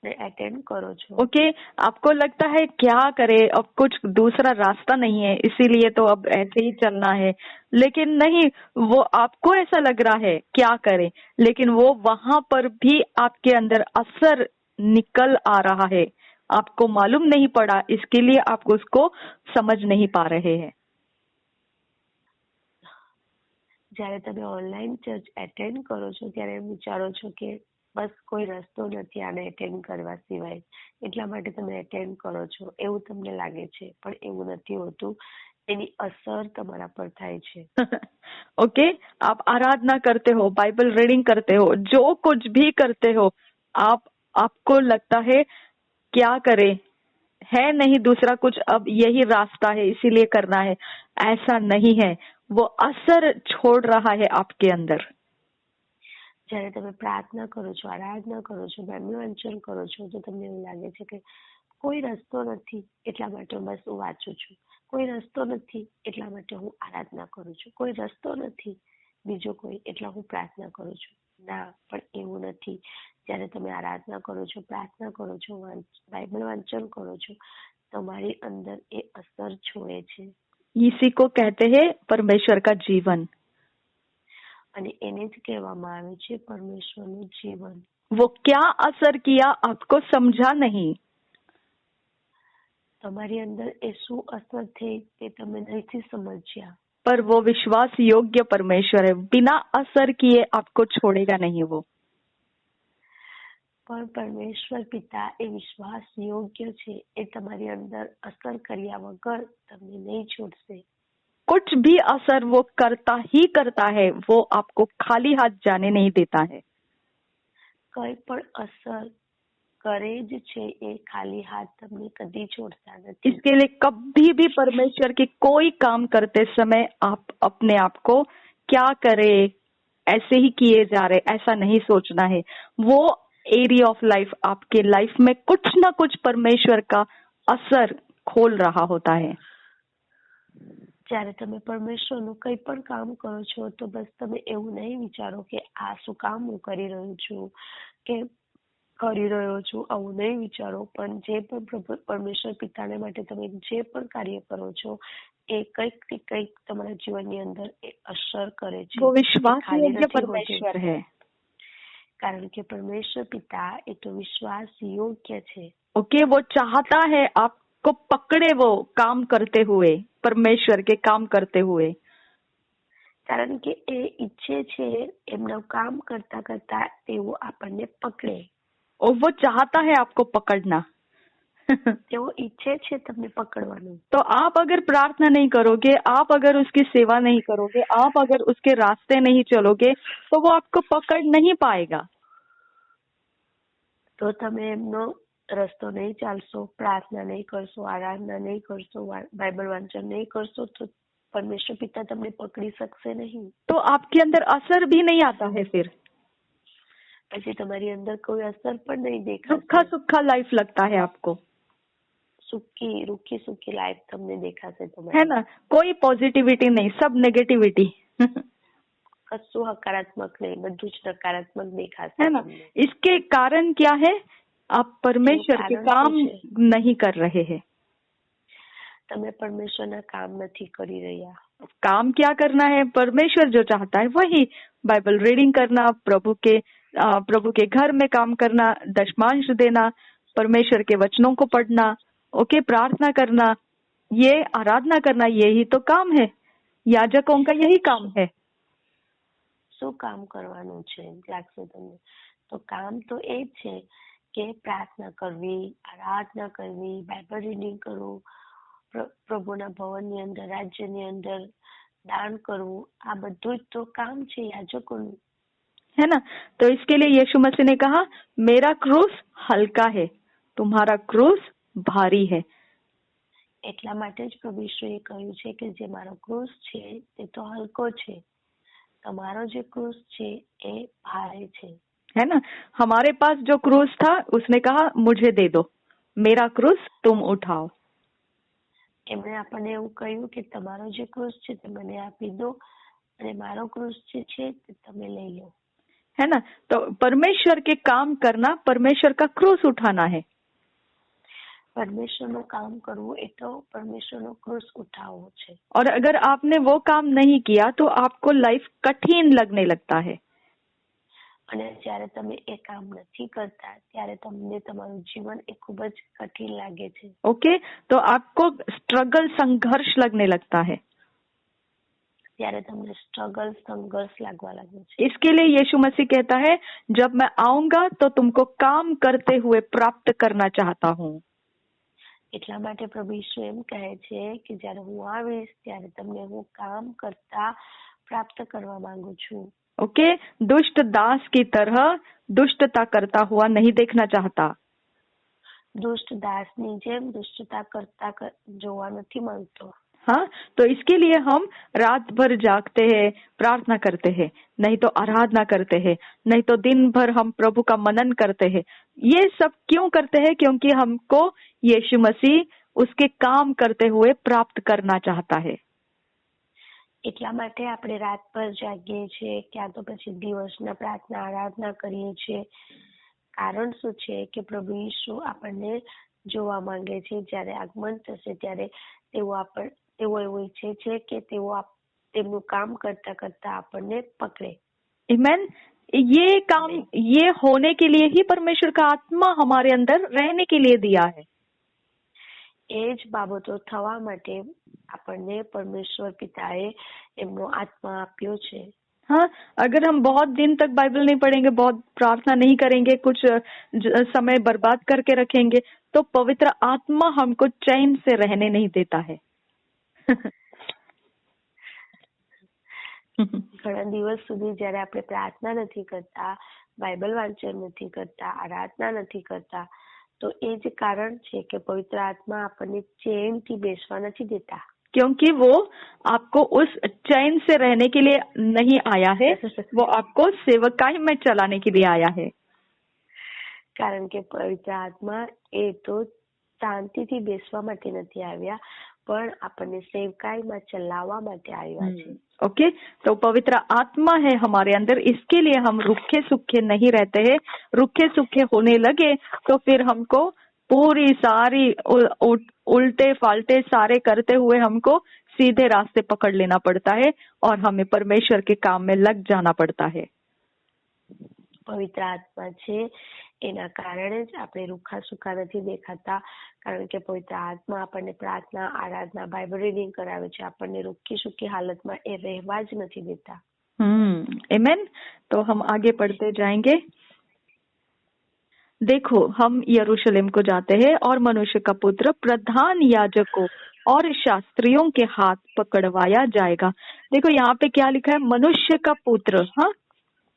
Speaker 2: ने अटेंड करो छो,
Speaker 1: ओके, आपको लगता है क्या करे, अब कुछ दूसरा रास्ता नहीं है, इसीलिए तो अब ऐसे ही चलना है. लेकिन नहीं, वो आपको ऐसा लग रहा है क्या करे, लेकिन वो वहां पर भी आपके अंदर असर निकल आ रहा है, आपको मालूम नहीं पड़ा, इसके लिए आप उसको समझ नहीं पा रहे हैं.
Speaker 2: જ્યારે તમે ઓનલાઈન ચર્ચ એટેન્ડ કરો છો ત્યારે એમ વિચારો છો કે બસ કોઈ રસ્તો નથી આને એટેન્ડ કરવા સિવાય, એટલા માટે તમે એટેન્ડ કરો છો એવું તમને લાગે છે, પણ એવું નથી હોતું. એની असर તમારા પર થાય છે.
Speaker 1: ओके, आप आराधना करते हो, बाइबल रीडिंग करते हो, जो कुछ भी करते हो, आपको लगता है क्या करे, है नहीं दूसरा कुछ, अब यही रास्ता है इसीलिए करना है. ऐसा नहीं है, वो असर छोड़ रहा है आपके अंदर.
Speaker 2: જ્યારે તમે પ્રાર્થના કરો છો, આરાધના કરો છો, બાઇબલ વાંચન કરો છો, તો તમને એવું લાગે છે કે કોઈ રસ્તો નથી એટલા માટે બસ હું વાંચું છું, કોઈ રસ્તો નથી એટલા માટે હું આરાધના કરું છું, કોઈ રસ્તો નથી બીજો કોઈ એટલા હું પ્રાર્થના કરું છું. ના, પણ એવું નથી. જ્યારે તમે આરાધના કરો છો, પ્રાર્થના કરો છો, બાઇબલ વાંચન કરો છો, તમારી અંદર એ અસર છોડે છે.
Speaker 1: इसी को कहते हैं परमेश्वर का जीवन.
Speaker 2: અને એને જ કહેવામાં આવે છે પરમેશ્વરનું જીવન.
Speaker 1: वो क्या असर किया आपको समझा नहीं.
Speaker 2: તમારી અંદર એ શું અસર થઈ તે તમે નથી સમજ્યા.
Speaker 1: पर वो विश्वास योग्य परमेश्वर है, बिना असर किए आपको छोड़ेगा नहीं वो.
Speaker 2: પણ પરમેશ્વર પિતા એ વિશ્વાસ યોગ્ય છે, એ તમારી અંદર અસર કર્યા વગર તમને નહીં છોડશે.
Speaker 1: कुछ भी असर वो करता ही करता है, वो आपको खाली हाथ जाने नहीं देता है.
Speaker 2: કઈ પણ અસર કરે જ છે, એ ખાલી હાથ તમને કદી છોડતા નથી.
Speaker 1: इसके लिए कभी भी परमेश्वर के कोई काम करते समय आप अपने आप को क्या करे, ऐसे ही किए जा रहे, ऐसा नहीं सोचना है. वो एरिया ऑफ लाइफ, आपके लाइफ में कुछ ना कुछ परमेश्वर का असर खोल रहा होता है.
Speaker 2: જ્યારે તમે પરમેશ્વરનું કંઈ પણ કામ કરો છો તો બસ તમે એવું નહીં વિચારો કે આ શું કામ હું કરી રહ્યો છું કે કરી રહ્યો છું, આવું નહીં વિચારો. પણ જે પણ પરમેશ્વર પિતાને માટે તમે જે પણ કાર્ય કરો છો એ કંઈક ને કંઈક તમારા જીવનની અંદર એ અસર કરે છે.
Speaker 1: वो विश्वास योग्य परमेश्वर है.
Speaker 2: કારણ કે પરમેશ્વર પિતા એ તો વિશ્વાસ યોગ્ય છે.
Speaker 1: ओके, वो चाहता है आप आपको पकड़े वो काम करते हुए, परमेश्वर के काम करते हुए?
Speaker 2: કારણ કે એ ઈચ્છે છે એમનું કામ કરતા કરતા તેઓ આપણને પકડે.
Speaker 1: और वो चाहता है आपको पकड़ना।
Speaker 2: તેઓ ઈચ્છે છે તમને પકડવાનું.
Speaker 1: तो आप अगर प्रार्थना नहीं करोगे, आप अगर उसकी सेवा नहीं करोगे, आप अगर उसके रास्ते नहीं चलोगे, तो वो आपको पकड़ नहीं पाएगा.
Speaker 2: તો તમે એમનો રસ્તો નહીં ચાલશો, પ્રાર્થના નહીં કરશો, આરાધના નહીં કરશો, બાઇબલ વાંચન નહીં કરશો, તો પરમેશ્વર પિતા તમને પકડી શકશે નહીં.
Speaker 1: तो आपके अंदर असर भी नहीं आता है फिर.
Speaker 2: પછી તમારી અંદર કોઈ અસર પણ નહીં
Speaker 1: सूखा
Speaker 2: દેખાશે.
Speaker 1: सूखा लाइफ लगता है आपको,
Speaker 2: રૂખી સુખી લાઈફ તમને દેખાશે
Speaker 1: है
Speaker 2: તમારી.
Speaker 1: ना? कोई पॉजिटिविटी नहीं, सब नेगेटिविटी.
Speaker 2: કશું હકારાત્મક નહીં, બધું જ નકારાત્મક દેખાશે
Speaker 1: है ना?
Speaker 2: તમને.
Speaker 1: इसके कारण क्या है? आप परमेश्वर के
Speaker 2: कारण
Speaker 1: काम
Speaker 2: શું
Speaker 1: नहीं कर रहे हैं.
Speaker 2: તમે પરમેશ્વરના કામ નથી કરી રહ્યા.
Speaker 1: काम क्या करना है? परमेश्वर जो चाहता है वही बाइबल रीडिंग करना, प्रभु के घर में काम करना, दशमांश देना, परमेश्वर के वचनों को पढ़ना, ओके, प्रार्थना करना, ये आराधना करना, यही तो काम है. याजकों का यही काम है.
Speaker 2: શું કામ કરવાનું છે લાગશે તમને? તો કામ તો એ જ છે કે પ્રાર્થના કરવી, આરાધના કરવી, બાઇબલ રીડિંગ કરવું, પ્રભુના ભવનની અંદર, રાજ્યની અંદર દાન કરવું, આ બધું જ તો કામ છે યાજકોનું.
Speaker 1: है ना? तो इसके लिए यीशु मसीह ने कहा, मेरा क्रूस हल्का है, तुम्हारा क्रूस भारी है.
Speaker 2: એટલા માટે જ પ્રભુ ઈશ્વરે કહ્યું છે કે જે મારો ક્રૂસ છે તે તો હલકો છે, તમારો જે ક્રૂસ છે એ ભારે છે.
Speaker 1: है ना? हमारे पास जो क्रूस था उसने कहा, मुझे दे दो, मेरा क्रूस तुम उठाओ.
Speaker 2: એમણે આપણને એવું કહ્યું કે તમારો જે ક્રૂસ છે તે મને આપી દો અને મારો ક્રૂસ જે છે તે તમે લઈ લો.
Speaker 1: है ना? तो परमेश्वर के काम करना, परमेश्वर का क्रूस उठाना है.
Speaker 2: પરમેશ્વરનું કામ કરવું એ તો પરમેશ્વરનો ક્રૂસ ઉઠાવવો છે.
Speaker 1: और अगर आपने वो काम नहीं किया तो आपको लाइफ कठिन लगने लगता है.
Speaker 2: અને જ્યારે તમે એ કામ નથી કરતા ત્યારે તમને તમારું જીવન એ ખૂબ જ કઠિન લાગે છે.
Speaker 1: ओके, तो आपको स्ट्रगल, संघर्ष लगने लगता है.
Speaker 2: ત્યારે તમને સ્ટ્રગલ, સંઘર્ષ लागवा લાગે છે.
Speaker 1: इसके लिए यीशु मसीह कहता है, जब मैं आऊंगा तो तुमको काम करते हुए प्राप्त करना चाहता हूँ.
Speaker 2: એટલા માટે પ્રભુ ઈશ્વર એમ કહે છે કે જ્યારે હું આવીશ ત્યારે તમને હું કામ કરતા પ્રાપ્ત કરવા માંગુ છું.
Speaker 1: ओके, दुष्ट दास की तरह दुष्टता करता हुआ नहीं देखना चाहता.
Speaker 2: દુષ્ટ દાસની જેમ દુષ્ટતા કરતા જોવા નથી માંગતો.
Speaker 1: हाँ, तो इसके लिए हम रात भर जागते हैं, प्रार्थना करते हैं, नहीं तो आराधना करते हैं, नहीं तो दिन भर हम प्रभु का मनन करते हैं. ये सब क्यों करते हैं? क्योंकि हमको यीशु मसीह उसके काम करते हुए प्राप्त करना चाहता है.
Speaker 2: એટલા માટે આપણે રાત ભર જાગીએ છીએ, ક્યાં તો પછી દિવસના પ્રાર્થના આરાધના કરીએ છીએ. કારણ શું છે કે પ્રભુ ઈસુ આપણને જોવા માંગે છે. જ્યારે આગમન થશે ત્યારે તેઓ એવું ઈચ્છે છે કે તેઓ તેમનું કામ કરતા કરતા આપણને પકડે.
Speaker 1: आमीन. ये काम, ये होने के लिए ही परमेश्वर का आत्मा हमारे अंदर रहने के लिए दिया है.
Speaker 2: એ જ બાબતો થવા માટે આપણને પરમેશ્વર પિતાએ એમનો આત્મા આપ્યો છે.
Speaker 1: हाँ, अगर हम बहुत दिन तक बाइबल नहीं पढ़ेंगे, बहुत प्रार्थना नहीं करेंगे, कुछ समय बर्बाद करके रखेंगे, तो पवित्र आत्मा हमको चैन से रहने नहीं देता है.
Speaker 2: ઘણા દિવસ સુધી જયારે આપણે પ્રાર્થના નથી કરતા, બાઇબલ વાંચન નથી કરતા, આરાધના નથી કરતા, તો એ જ કારણ છે કે પવિત્ર આત્મા આપણને ચેનથી બેસવા નથી દેતા.
Speaker 1: क्योंकि वो आपको उस चैन से रहने के लिए नहीं आया है, वो आपको सेवकाई में चलाने के लिए आया है.
Speaker 2: કારણ કે પવિત્ર આત્મા એ તો શાંતિથી બેસવા માટે નથી આવ્યા, પણ આપણને સેવકાઈમાં ચલાવવા માટે આવ્યા છે.
Speaker 1: ओके, तो पवित्र आत्मा है हमारे अंदर, इसके लिए हम रूखे सूखे नहीं रहते हैं. रूखे सूखे होने लगे तो फिर हमको पूरी सारी उल्टे फाल्टे सारे करते हुए हमको सीधे रास्ते पकड़ लेना पड़ता है और हमें परमेश्वर के काम में लग जाना पड़ता है.
Speaker 2: પવિત્ર આત્મા છે એના કારણે જ આપણે રૂખા સુખા નથી દેખાતા, કારણ કે પવિત્ર આત્મા આપણને પ્રાર્થના, આરાધના, બાઇબલ રીડિંગ करावे છે, આપણને રૂखी सूखी हालत में ए रहवा ज नहीं देता।
Speaker 1: आमेन। तो हम आगे पढ़ते जाएंगे। देखो, हम यरूशलेम को जाते हैं और मनुष्य का पुत्र प्रधान याजकों और शास्त्रियों के हाथ पकड़वाया जाएगा। देखो यहाँ पे क्या लिखा है, मनुष्य का पुत्र। हाँ,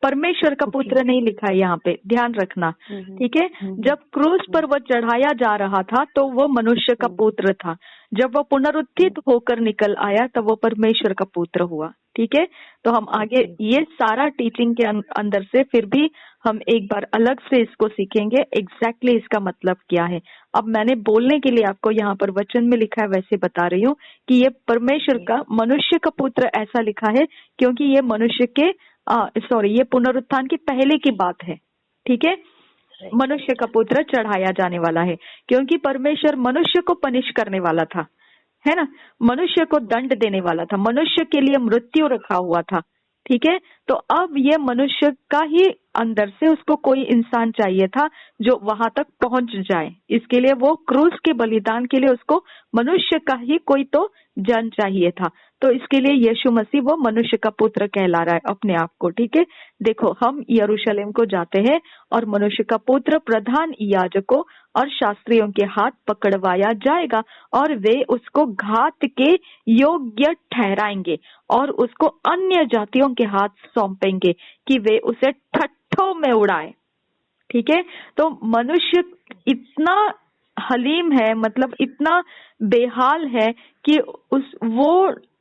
Speaker 1: परमेश्वर का पुत्र नहीं लिखा है यहाँ पे, ध्यान रखना, ठीक है। जब क्रूस पर वो चढ़ाया जा रहा था तो वो मनुष्य का पुत्र था, जब वो पुनरुत्थित होकर निकल आया तब वो परमेश्वर का पुत्र हुआ, ठीक है। तो हम आगे ये सारा टीचिंग के अंदर से फिर भी हम एक बार अलग से इसको सीखेंगे, एग्जैक्टली इसका मतलब क्या है। अब मैंने बोलने के लिए आपको यहाँ पर वचन में लिखा है वैसे बता रही हूँ कि ये परमेश्वर का मनुष्य का पुत्र ऐसा लिखा है क्योंकि ये मनुष्य के ये पुनरुत्थान की पहले की बात है, ठीक है। मनुष्य का पुत्र चढ़ाया जाने वाला है क्योंकि परमेश्वर मनुष्य को पनिश करने वाला था, है ना, मनुष्य को दंड देने वाला था, मनुष्य के लिए मृत्यु रखा हुआ था, ठीक है। तो अब ये मनुष्य का ही अंदर से उसको कोई इंसान चाहिए था जो वहां तक पहुंच जाए, इसके लिए वो क्रूस के बलिदान के लिए उसको मनुष्य का ही कोई तो जन चाहिए था। तो इसके लिए यीशु मसीह वो मनुष्य का पुत्र कहला रहा है अपने आप को, ठीक है। देखो, हम यरूशलेम को जाते हैं और मनुष्य का पुत्र प्रधान याजकों और शास्त्रियों के हाथ पकड़वाया जाएगा और वे उसको घात के योग्य ठहराएंगे और उसको अन्य जातियों के हाथ सौंपेंगे कि वे उसे ठट्ठों में उड़ाए, ठीक है। तो मनुष्य इतना हलीम है, मतलब इतना बेहाल है कि वो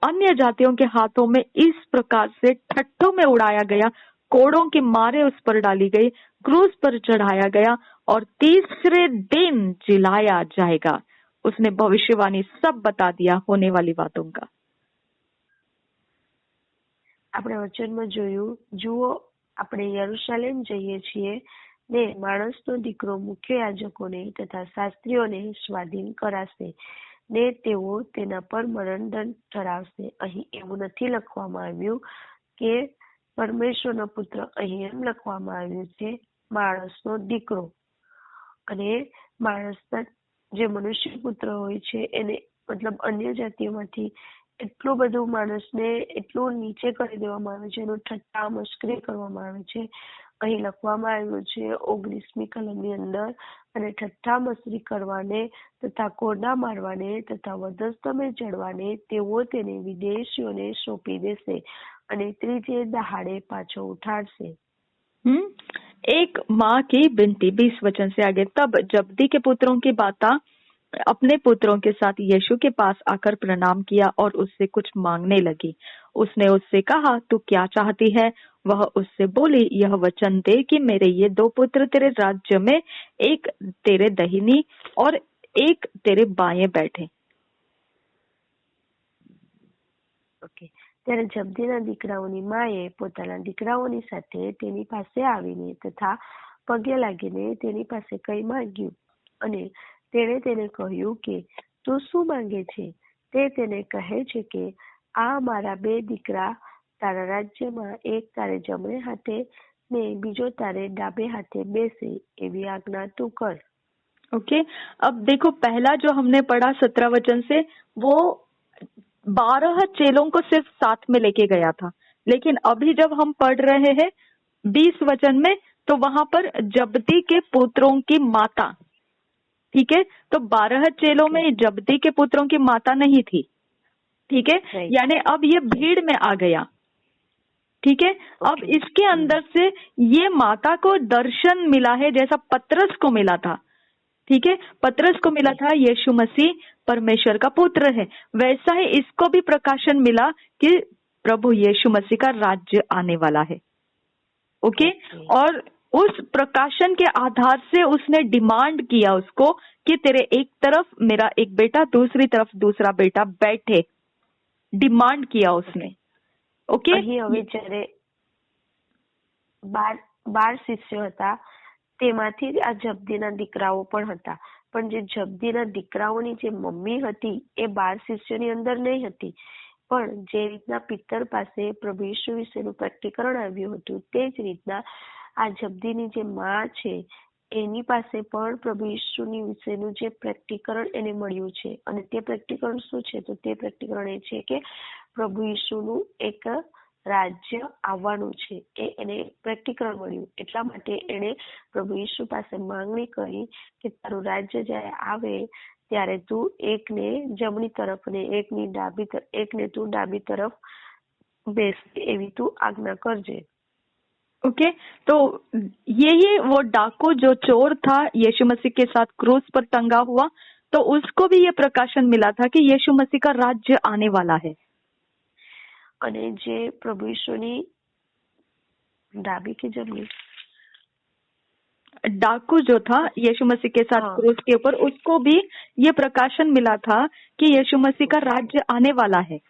Speaker 1: अन्य जातियों के हाथों में इस प्रकार से ठट्ठों में उड़ाया गया, कोड़ों के मारे उस पर डाली गई, क्रूस पर चढ़ाया गया और तीसरे दिन जिलाया जाएगा। उसने भविष्यवाणी सब बता दिया होने वाली बातों का।
Speaker 2: આપણે વચનમાં જોયું, જુઓ આપણે યરુશલેમ જઈએ છીએ ને માણસનો દીકરો મુખ્ય યાજકોને તથા શાસ્ત્રીઓને સ્વાધીન કરાશે ને તેઓ તેના પર મરણદંડ ઠરાવશે। અહીં એવું નથી લખવામાં આવ્યું કે પરમેશ્વરનો પુત્ર, અહીં એમ લખવામાં આવ્યું છે માણસનો દીકરો। અને માણસના જે મનુષ્ય પુત્ર હોય છે એને મતલબ અન્ય જાતિઓમાંથી એટલું બધું માણસને એટલું નીચે કરી દેવામાં આવે છે, એનું ઠટ્ટા મસ્કરી કરવામાં આવે છે। અહીં લખવામાં આવ્યું છે 19મી કલમની અંદર, અને ઠટ્ઠા મસ્કરી કરવાને તથા કોરડા મારવાને તથા વધસ્તંભે ચડવાને તેઓ તેને વિદેશીઓને સોંપી દેશે અને ત્રીજે દહાડે પાછો ઉઠાડશે।
Speaker 1: एक माँ की बिनती, 20 वचन से आगे। तब जब्दी के पुत्रों की माता अपने पुत्रों के साथ यीशु के पास आकर प्रणाम किया और उससे कुछ मांगने लगी। उसने उससे कहा, तू क्या चाहती है? वह उससे बोली, यह वचन दे कि मेरे ये 2 पुत्र तेरे राज्य में एक तेरे दाहिनी और एक तेरे बाएं बैठे।
Speaker 2: ઓકે, ત્યારે જબ્દીના દીકરાઓની માએ પોતાના દીકરાઓની સાથે તેની પાસે આવીને તથા પગે લાગીને તેની પાસે કંઈ માંગ્યું અને તેણે તેને કહ્યું કે તું શું માંગે છે? તે તેને કહે છે કે આ મારા 2 દીકરા તારા રાજ્યમાં એક તારે જમણે હાથે ને બીજો તારે ડાબે હાથે બેસે એવી આજ્ઞા તું કર।
Speaker 1: ओके, अब देखो, पहला जो हमने पढ़ा 17 वचन से, वो 12 चेलों को सिर्फ साथ में लेके गया था, लेकिन अभी जब हम पढ़ रहे हैं 20 वचन में, तो वहां पर जब्दी के पुत्रों की माता, ठीक है। तो 12 चेलों में जब्दी के पुत्रों की माता नहीं थी, ठीक है, यानी अब ये भीड़ में आ गया, ठीक है। अब इसके अंदर से ये माता को दर्शन मिला है जैसा पतरस को मिला था, ठीक है। पतरस को मिला था यीशु मसीह परमेश्वर का पुत्र है, वैसा ही इसको भी प्रकाशन मिला कि प्रभु यीशु मसीह का राज्य आने वाला है, ओके। और उस प्रकाशन के आधार से उसने डिमांड किया उसको कि तेरे एक तरफ मेरा एक बेटा, दूसरी तरफ दूसरा बेटा बैठे, डिमांड किया उसने, ओके।
Speaker 2: હવે જ્યારે 12 શિષ્યો હતા તેમાંથી આ જબ્દીના દીકરાઓ પણ હતા, પણ જે જબ્દીના દીકરાઓની જે મમ્મી હતી એ 12 શિષ્યોની અંદર નહીં હતી, પણ જે રીતના પિત્તર પાસે પ્રભુ ઈસુ વિશેનું પ્રકટીકરણ આવ્યું હતું તે જ રીતના આ જબ્દીની જે માં છે એની પાસે પણ પ્રભુ ઈસુની વિશેનું જે પ્રેક્ટિકરણ એને મળ્યું છે અને તે પ્રેક્ટિકરણ શું છે તો તે પ્રેક્ટિકરણ એ છે કે પ્રભુ ઈસુનું એક રાજ્ય આવવાનું છે એ એને પ્રેક્ટિકરણ મળ્યું. એટલા માટે એને પ્રભુ ઈસુ પાસે માંગણી કરી કે તારું રાજ્ય જ્યારે આવે ત્યારે તું એકને જમણી તરફ અને એકને તું ડાબી તરફ બેસ એવી તું આજ્ઞા કરજે.
Speaker 1: ओके, तो ये वो डाकू जो चोर था यीशु मसीह के साथ क्रूस पर टंगा हुआ, तो उसको भी ये प्रकाशन मिला था कि यीशु मसीह का राज्य आने वाला है.
Speaker 2: અને જે પ્રભુ ઈસુની ડાબી કે જમણી
Speaker 1: डाकू जो था यीशु मसीह के साथ क्रूस के ऊपर, उसको भी ये प्रकाशन मिला था कि यीशु मसीह का राज्य आने वाला है.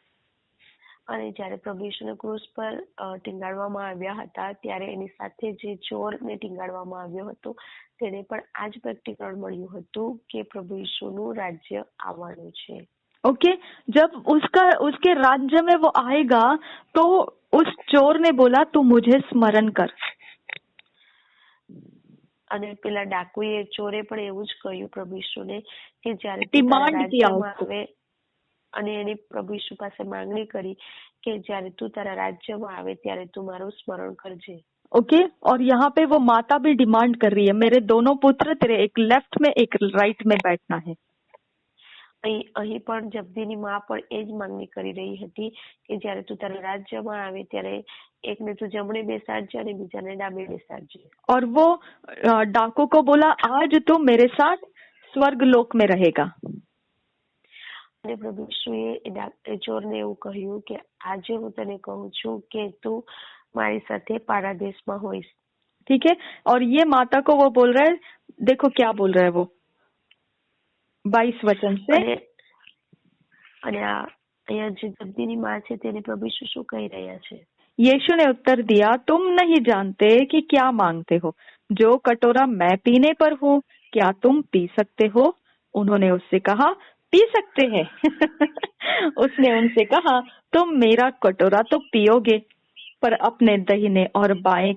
Speaker 2: અને જ્યારે પ્રભુ ઈસુને ક્રૂસ પર ટીંગાડવામાં આવ્યા હતા ત્યારે એની સાથે જે ચોરને ટીંગાડવામાં આવ્યો હતો તેને પણ આ જ પ્રેક્ટિકલ મળ્યું હતું કે પ્રભુ ઈસુનું રાજ્ય આવવાનું છે.
Speaker 1: ओके, जब उसके राज्य में वो आएगा तो उस चोर ने बोला तू मुझे स्मरण कर.
Speaker 2: અને પેલા ડાકુએ ચોરે પણ એવું જ કહ્યું પ્રભુ ઈસુને કે જ્યારે
Speaker 1: ડિમાન્ડ કિયા
Speaker 2: આવે અને એને પ્રભુ ઈસુ પાસે માંગણી કરી કે જ્યારે તું તારા રાજ્યમાં આવે ત્યારે તું મારું સ્મરણ કરજે.
Speaker 1: ओके, और यहाँ पे वो माता भी डिमांड कर रही है, मेरे दोनों पुत्र तेरे एक लेफ्ट में एक राइट में बैठना है.
Speaker 2: અહીં પણ જબદીની માં પણ એ જ માંગણી કરી રહી હતી કે જ્યારે તું તારા રાજ્યમાં આવે ત્યારે એકને તું જમણે બેસાડજે અને બીજાને ડાબે બેસાડજે.
Speaker 1: और वो डाकू को बोला आज तू मेरे साथ स्वर्ग लोक में रहेगा.
Speaker 2: અને પ્રભુ ઈસુએ ચોરને એવું કહ્યું કે આજે હું તને કહું છું કે તું મારી સાથે પારાદેશમાં હોઈશ.
Speaker 1: ठीक है, और ये माता को वो बोल रहा है, देखो क्या बोल रहा है वो 22 वचन से.
Speaker 2: અને અહીંયા જે જબદીની માં છે તેને પ્રભુ ઈસુ શું કહી રહ્યા છે?
Speaker 1: यीशु ने उत्तर दिया, तुम नहीं जानते कि क्या मांगते हो. जो कटोरा मैं पीने पर हूँ क्या तुम पी सकते हो? उन्होंने उससे कहा, पी सकते हैं. उसने उनसे कहा, तुम मेरा कटोरा तो पियोगे, पर अपने दाहिने और बाएं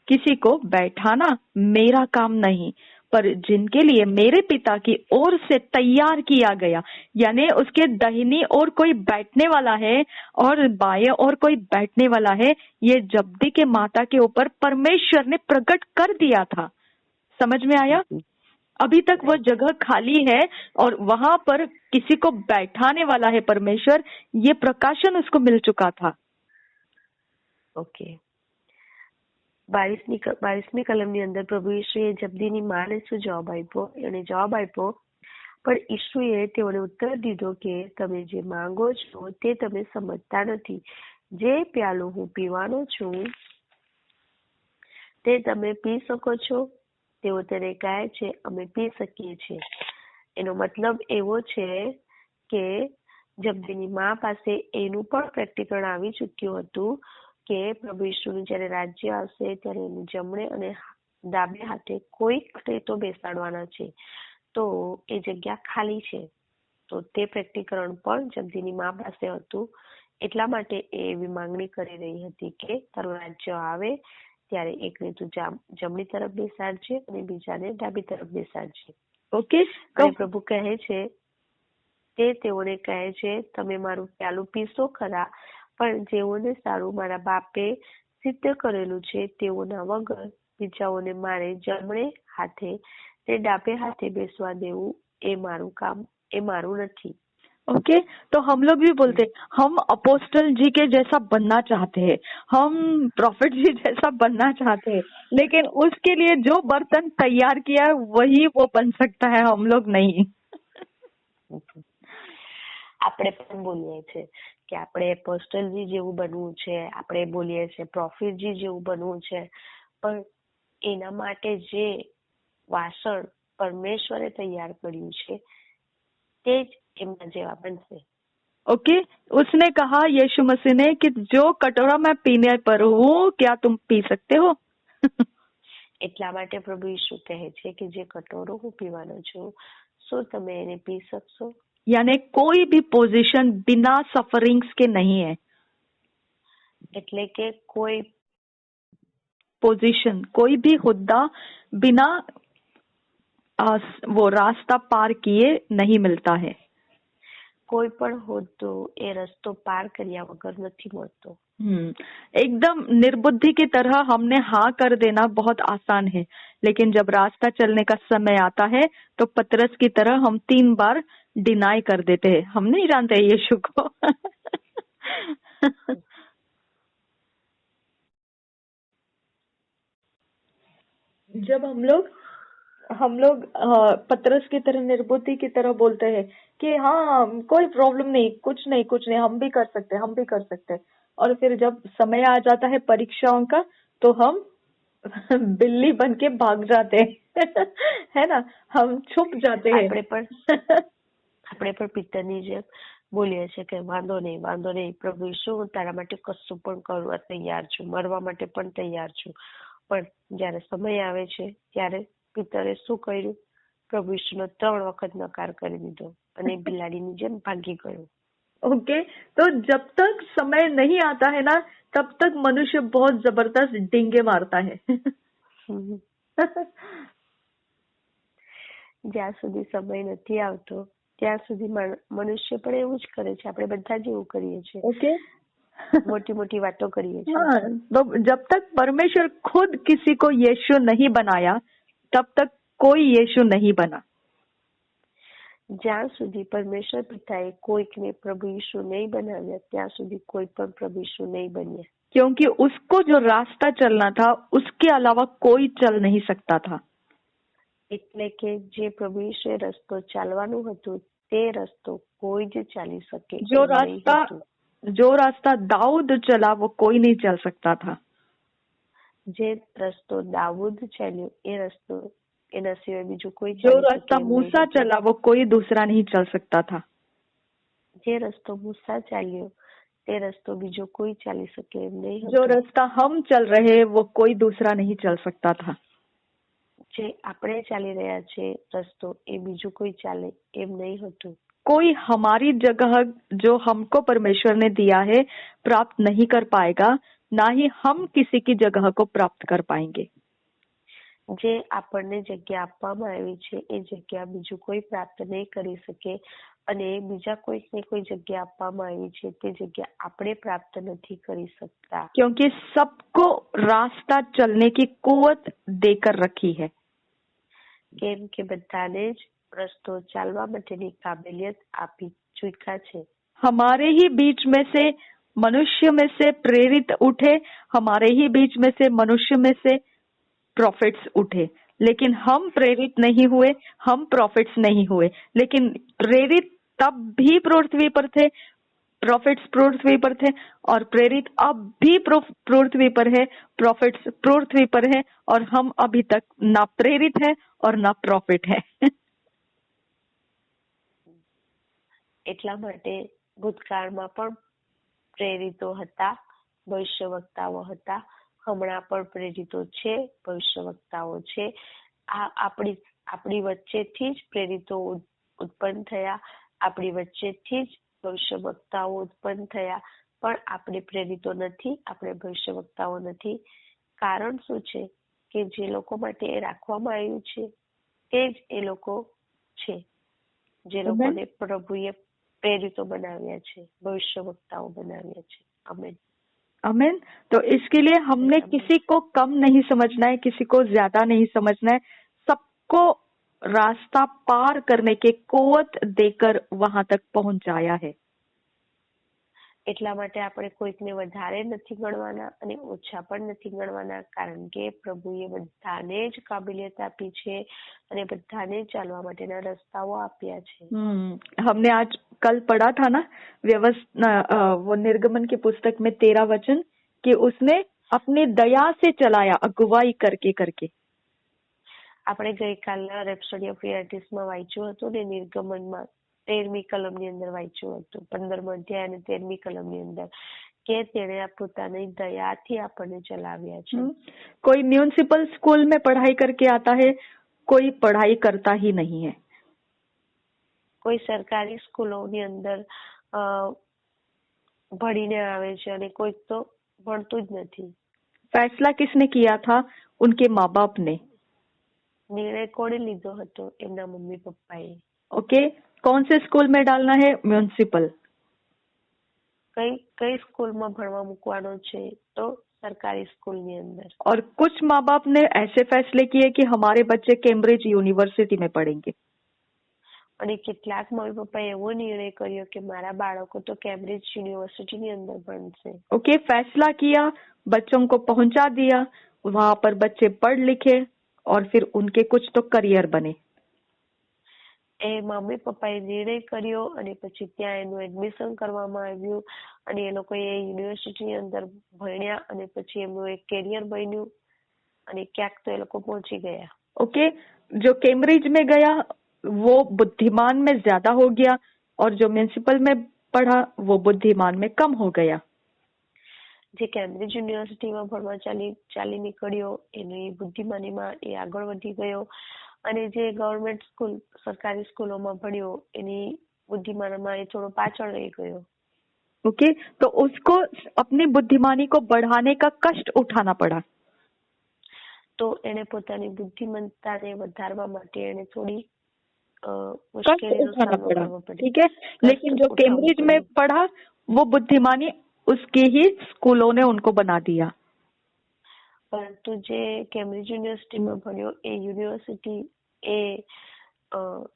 Speaker 1: किसी को बैठाना मेरा काम नहीं, पर जिनके लिए मेरे पिता की ओर से तैयार किया गया, यानी उसके दाहिनी ओर कोई बैठने वाला है और बाएं ओर कोई बैठने वाला है, ये जब्दी के माता के ऊपर परमेश्वर ने प्रकट कर दिया था. समझ में आया? अभी तक वो जगह खाली है और वहां पर किसी को बैठाने वाला है परमेश्वर, ये प्रकाशन उसको मिल चुका था.
Speaker 2: ओके, 22મી કલમની અંદર પ્રભુ ઈસુએ જબદીની માને શું જવાબ આપ્યો? એને જવાબ આપ્યો, પણ ઈસુએ તેઓને ઉત્તર દીધો કે તમે જે માંગો છો તે તમે સમજતા નથી. જે પ્યાલું હું પીવાનો છું તે તમે પી શકો છો? તેઓ તેને કહે છે, અમે પી શકીએ છીએ. એનો મતલબ એવો છે કે જબદીની માં પાસે એનું પણ પ્રેક્ટિકલ આવી ચૂક્યું હતું કે પ્રભુ ઈસુનું જ્યારે રાજ્ય આવશે ત્યારે એનું જમણે અને ડાબે હાથે કોઈક તો બેસાડવાના છે, તો એ જગ્યા ખાલી છે. તો તે પ્રેક્ટિકરણ પણ જબદીની માં પાસે હતું. એટલા માટે એ એવી માંગણી કરી રહી હતી કે તારું રાજ્ય આવે ત્યારે એકને તું જમણી તરફ બેસાડજે અને બીજાને ડાબી તરફ બેસાડજે.
Speaker 1: ઓકે,
Speaker 2: અને પ્રભુ કહે છે તે તેઓને કહે છે, તમે મારું પ્યાલું પીશો ખરા, પણ જેઓને સારું મારા બાપે સિદ્ધ કરેલું છે તેઓના વગર બીજાઓને મારે જમણે હાથે તે ડાબે હાથે બેસવા દેવું એ મારું કામ, એ મારું નથી.
Speaker 1: ओके, तो हम लोग भी बोलते हम अपोस्टल जी के जैसा बनना चाहते हैं, हम प्रॉफिट जी जैसा बनना चाहते हैं, लेकिन उसके लिए जो बर्तन तैयार किया है वही वो बन सकता है, हम लोग नहीं.
Speaker 2: આપણે પણ બોલીએ છીએ કે આપણે અપોસ્ટલજી જેવું બનવું છે, આપણે બોલીએ છીએ પ્રોફેટજી જેવું બનવું છે, પણ એના માટે જે વાસણ પરમેશ્વરે તૈયાર કર્યું છે તે જ એમના જેવા બનશે.
Speaker 1: ओके, उसने कहा यीशु मसीह ने कि जो कटोरा मैं पीने पर हूँ क्या तुम पी सकते हो?
Speaker 2: એટલા માટે પ્રભુ ઈસુ કહે છે કે જે કટોરો હું પીવાનો છું શું તમે એને પી શકશો?
Speaker 1: यानी कोई भी पोजीशन बिना सफरिंग्स के नहीं है.
Speaker 2: એટલે કે કોઈ
Speaker 1: पोजीशन, कोई भी हुद्दा बिना वो रास्ता पार किए नहीं मिलता है।
Speaker 2: કોઈ પણ હોદ્દો એ રસ્તો પાર કર્યા વગર નથી મળતો।
Speaker 1: एकदम निर्बुद्धि की तरह हमने हाँ कर देना बहुत आसान है, लेकिन जब रास्ता चलने का समय आता है तो पतरस की तरह हम 3 बार डिनाई कर देते हैं। हम नहीं जानते यीशु को। जब हम लोग पतरस की तरह निर्बुद्धि की तरह बोलते हैं कि हाँ कोई प्रॉब्लम नहीं, कुछ नहीं, हम भी कर सकते, और फिर जब समय आ जाता है परीक्षाओं का तो हम बिल्ली बन के भाग जाते हैं। है ना, हम छुप जाते हैं।
Speaker 2: આપણે પણ પિતરની જેમ બોલીએ છીએ કે વાંધો નહીં પ્રભુ ઈસુ, હું તારા માટે કશું પણ કરવા તૈયાર છું, મરવા માટે પણ તૈયાર છું। પણ જ્યારે સમય આવે છે ત્યારે પિતરે શું કર્યું? પ્રભુ ઈસુનો 3 વખત નકાર કરી દીધો અને બિલાડીની જેમ ભાગી ગયો।
Speaker 1: ओके, तो जब तक समय नहीं आता है ना तब तक मनुष्य बहुत जबरदस्त डींगे मारता है।
Speaker 2: જ્યાં સુધી સમય નથી આવતો ત્યાં સુધી મનુષ્ય પણ એવું જ કરે છે। આપણે બધા જ એવું કરીએ છીએ।
Speaker 1: ओके,
Speaker 2: મોટી મોટી વાતો કરીએ છીએ।
Speaker 1: हाँ, तो जब तक परमेश्वर खुद किसी को यीशु नहीं बनाया तब तक कोई यीशु नहीं बना।
Speaker 2: જ્યાં સુધી પરમેશ્વર પિતાએ કોઈકને પ્રભુ ઈસુ નહીં બનાવ્યા ત્યાં સુધી કોઈ પણ પ્રભુ ઈસુ નહીં બન્યા।
Speaker 1: क्योंकि उसको जो रास्ता चलना था उसके अलावा कोई चल नहीं सकता था।
Speaker 2: એટલે કે જે પ્રભુ ઈસુએ રસ્તો ચાલવાનું હતું તે રસ્તો કોઈ જ ચાલી શકે
Speaker 1: जो रास्ता दाऊद चला वो कोई नहीं चल सकता था।
Speaker 2: જે રસ્તો દાऊद ચાલ્યો એ રસ્તો એના સિવાય બીજું કોઈ
Speaker 1: जो रास्ता मूसा चला वो कोई दूसरा नहीं चल सकता था।
Speaker 2: જે રસ્તો મૂસા ચાલ્યો તે રસ્તો બીજો કોઈ ચાલી શકે એમ નહીં હતો।
Speaker 1: जो रास्ता हम चल रहे वो कोई दूसरा नहीं चल सकता था।
Speaker 2: જે આપણે ચાલી રહ્યા છે રસ્તો એ બીજું કોઈ ચાલે એમ નહીં હતું।
Speaker 1: कोई हमारी जगह जो हमको परमेश्वर ने दिया है प्राप्त नहीं कर पाएगा, ना ही हम किसी की जगह को प्राप्त कर पाएंगे।
Speaker 2: જે આપણને જગ્યા આપવામાં આવી છે એ જગ્યા બીજું કોઈ પ્રાપ્ત નહીં કરી શકે અને બીજા કોઈકને કોઈ જગ્યા આપવામાં આવી છે તે જગ્યા આપણે પ્રાપ્ત નથી કરી શકતા।
Speaker 1: क्योंकि सबको रास्ता चलने की कुवत देकर रखी है।
Speaker 2: કેમ કે બધાને જ રસ્તો ચાલવા માટેની કાબિલિયત આપી ચૂક્યા છે।
Speaker 1: हमारे ही बीच में से मनुष्य में से प्रेरित उठे, हमारे ही बीच में से मनुष्य में से प्रॉफिट्स उठे, लेकिन हम प्रेरित नहीं हुए, हम प्रॉफिट्स नहीं हुए। लेकिन प्रेरित तब भी पृथ्वी पर थे, प्रॉफिट्स पृथ्वी पर थे, और प्रेरित अब भी पृथ्वी पर है, प्रॉफिट्स पृथ्वी पर है, और हम अभी तक ना प्रेरित है और ना प्रॉफिट है।
Speaker 2: એટલા માટે ભૂતકાળમાં પણ પ્રેરિતો હતા, ભવિષ્યવક્તાઓ હતા, હમણાં પણ પ્રેરિતો છે, ભવિષ્યવક્તાઓ છે। આપણી વચ્ચેથી જ પ્રેરિતો ઉત્પન્ન થયા, આપણી વચ્ચેથી જ ભવિષ્યવક્તાઓ ઉત્પન્ન થયા, પણ આપણે પ્રેરિતો નથી, આપણે ભવિષ્યવક્તાઓ નથી। કારણ શું છે કે જે લોકો માટે એ રાખવામાં આવ્યું છે તે જ એ લોકો છે, જે લોકોને પ્રભુએ प्रेरितों बनाव्या छे, भविष्यवक्ताओं बनाव्या छे। आमीन
Speaker 1: आमीन। तो इसके लिए हमने किसी को कम नहीं समझना है, किसी को ज्यादा नहीं समझना है, सबको रास्ता पार करने के कुवत देकर वहां तक पहुंचाया है।
Speaker 2: એટલા માટે આપણે કોઈકને વધારે નથી ગણવાના અને ઓછા પણ નથી ગણવાના, કારણ કે પ્રભુએ બધાને જ કાબિલિયત આપી છે અને બધાને ચાલવા માટેના રસ્તાઓ આપ્યા છે।
Speaker 1: हमने आज कल पढ़ा था ना वो निर्गमन की पुस्तक में 13 वचन कि उसने अपनी दया से चलाया, अगुवाई करके करके।
Speaker 2: આપણે ગઈકાલના રેપ્સોડી ઓફ રિયાલિટીઝમાં વાંચ્યું હતું ને, નિર્ગમનમાં 13મી કલમની અંદર વાંચ્યું હતું, 15મો અધ્યાય અને 13મી કલમની અંદર, કે તેણે પોતાની દયાથી આપણને ચલાવ્યા છે।
Speaker 1: कोई म्युनिसिपल स्कूल में पढ़ाई करके आता है, कोई पढ़ाई करता ही नहीं है।
Speaker 2: કોઈ સરકારી સ્કૂલોની અંદર ભણીને આવે છે અને કોઈ તો ભણતું જ નથી।
Speaker 1: फैसला किसने किया था? उनके माँ बाप ने।
Speaker 2: निर्णय कोणे लीधो हतो? एमना मम्मी पप्पाए।
Speaker 1: ओके, कौन से स्कूल में डालना है? म्युनिसिपल।
Speaker 2: कई कई स्कूल में भणवा मूकवानो छे? तो सरकारी स्कूल ની અંદર।
Speaker 1: और कुछ माँ बाप ने ऐसे फैसले किए कि हमारे बच्चे कैम्ब्रिज यूनिवर्सिटी में पढ़ेंगे।
Speaker 2: અને કેટલાક મમ્મી પપ્પાએ એવો નિર્ણય કર્યો કે મારા બાળકો તો કેમ્બ્રિજ યુનિવર્સિટી ની અંદર ભણશે।
Speaker 1: ओके, फैसला किया, बच्चों को पहुंचा दिया, वहां पर बच्चे पढ़ लिखे और फिर उनके कुछ तो करियर बने।
Speaker 2: એ મમ્મી પપ્પાએ નિર્ણય કર્યો અને પછી ત્યાં એનું એડમિશન કરવામાં આવ્યું અને એ લોકોએ યુનિવર્સિટી ની અંદર ભણ્યા અને પછી એમનું એક કેરિયર બન્યું અને ક્યાંક તો એ લોકો પહોંચી ગયા।
Speaker 1: ओके, जो कैम्ब्रिज में गया वो बुद्धिमान में ज्यादा हो गया और जो म्युनिसिपल में पढ़ा वो बुद्धिमान में कम हो गया।
Speaker 2: જે કેમ્બ્રિજ યુનિવર્સિટીમાં ભણવા ચાલી નીકળ્યો એની બુદ્ધિમાનીમાં એ આગળ વધી ગયો અને જે ગવર્મેન્ટ સ્કૂલ સરકારી સ્કૂલોમાં ભણ્યો એની બુદ્ધિમાનમાં એ થોડો પાછળ રહી ગયો।
Speaker 1: ओके, तो उसको अपनी बुद्धिमानी को बढ़ाने का कष्ट उठाना पड़ा।
Speaker 2: તો એને પોતાની બુદ્ધિમત્તાને વધારવા માટે એને થોડી
Speaker 1: कष्ट
Speaker 2: मुश्किलों
Speaker 1: उठाना
Speaker 2: सामना
Speaker 1: पड़ा,
Speaker 2: करना पड़े।
Speaker 1: ठीक है। लेकिन जो कैम्ब्रिज में पढ़ा वो बुद्धिमानी उसके ही स्कूलों ने उनको बना दिया।
Speaker 2: परंतु जे कैम्ब्रिज यूनिवर्सिटी में भण्यो ए यूनिवर्सिटी ए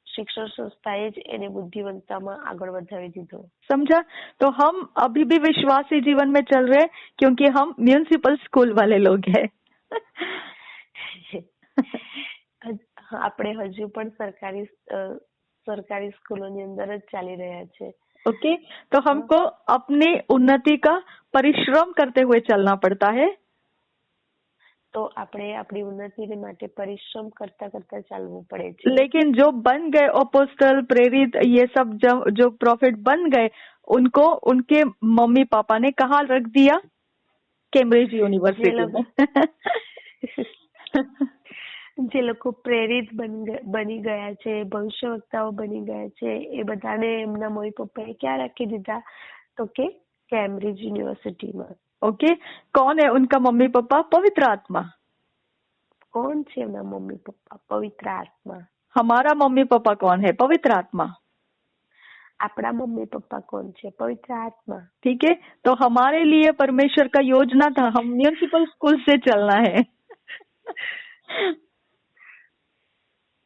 Speaker 2: शिक्षण संस्थाए ज एने बुद्धिमत्तामां आगळ वधावी दीधो।
Speaker 1: समझा? तो हम अभी भी विश्वासी जीवन में चल रहे क्योंकि हम म्युनिसिपल स्कूल वाले लोग हैं।
Speaker 2: આપણે હજુ પણ સરકારી સ્કૂલોની અંદર જ ચાલી રહ્યા છે।
Speaker 1: ओके, तो हमको अपनी उन्नति का परिश्रम करते हुए चलना पड़ता है।
Speaker 2: तो આપણે આપણી ઉન્નતિ માટે પરિશ્રમ કરતા કરતા ચાલવું પડે છે।
Speaker 1: लेकिन जो बन गए अपोस्टल, प्रेरित, ये सब जो प्रॉफिट बन गए उनको उनके मम्मी पापा ने कहाँ रख दिया? कैम्ब्रिज यूनिवर्सिटी में।
Speaker 2: જે લોકો પ્રેરિત બની ગયા છે, ભવિષ્યવક્તાઓ બની ગયા છે, એ બધાને એમના મમ્મી પપ્પાએ ક્યાં રાખી દીધા? તો કે કેમ્બ્રિજ યુનિવર્સિટીમાં।
Speaker 1: ओके, कौन है उनका मम्मी पापा? पवित्र आत्मा।
Speaker 2: कौन છે એમના મમ્મી પપ્પા? પવિત્ર આત્મા।
Speaker 1: हमारा मम्मी पापा कौन है? पवित्र आत्मा।
Speaker 2: આપણા મમ્મી પપ્પા કોણ છે? પવિત્ર આત્મા।
Speaker 1: ठीक है, तो हमारे लिए परमेश्वर का योजना था हम म्युनिसिपल स्कूल से चलना है।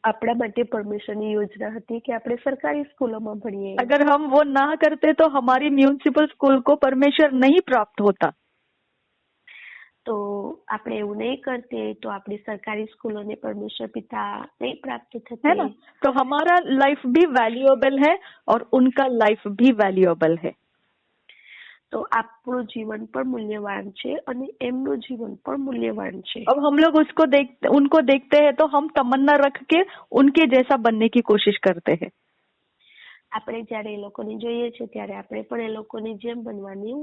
Speaker 2: આપણા માટે પરમેશ્વરની યોજના હતી કે આપણે સરકારી સ્કૂલોમાં ભણીએ।
Speaker 1: अगर हम वो ना करते तो हमारी म्युनिसिपल स्कूल को परमेश्वर नहीं प्राप्त होता।
Speaker 2: तो આપણે એવું નહીં કરતે તો આપણી સરકારી સ્કૂલોને પરમેશ્વર પિતા નહીં પ્રાપ્ત થતે,
Speaker 1: है ना? तो हमारा लाइफ भी वैल्यूएबल है और उनका लाइफ भी वैल्यूएबल है।
Speaker 2: तो આપણું જીવન પણ મૂલ્યવાન છે અને એમનું જીવન પણ મૂલ્યવાન છે।
Speaker 1: अब हम लोग उनको देखते हैं तो हम तमन्ना रख के उनके जैसा बनने की कोशिश करते हैं।
Speaker 2: આપણે જ્યારે એ લોકોને જોઈએ છે ત્યારે આપણે પણ એ લોકોની જેમ બનવાની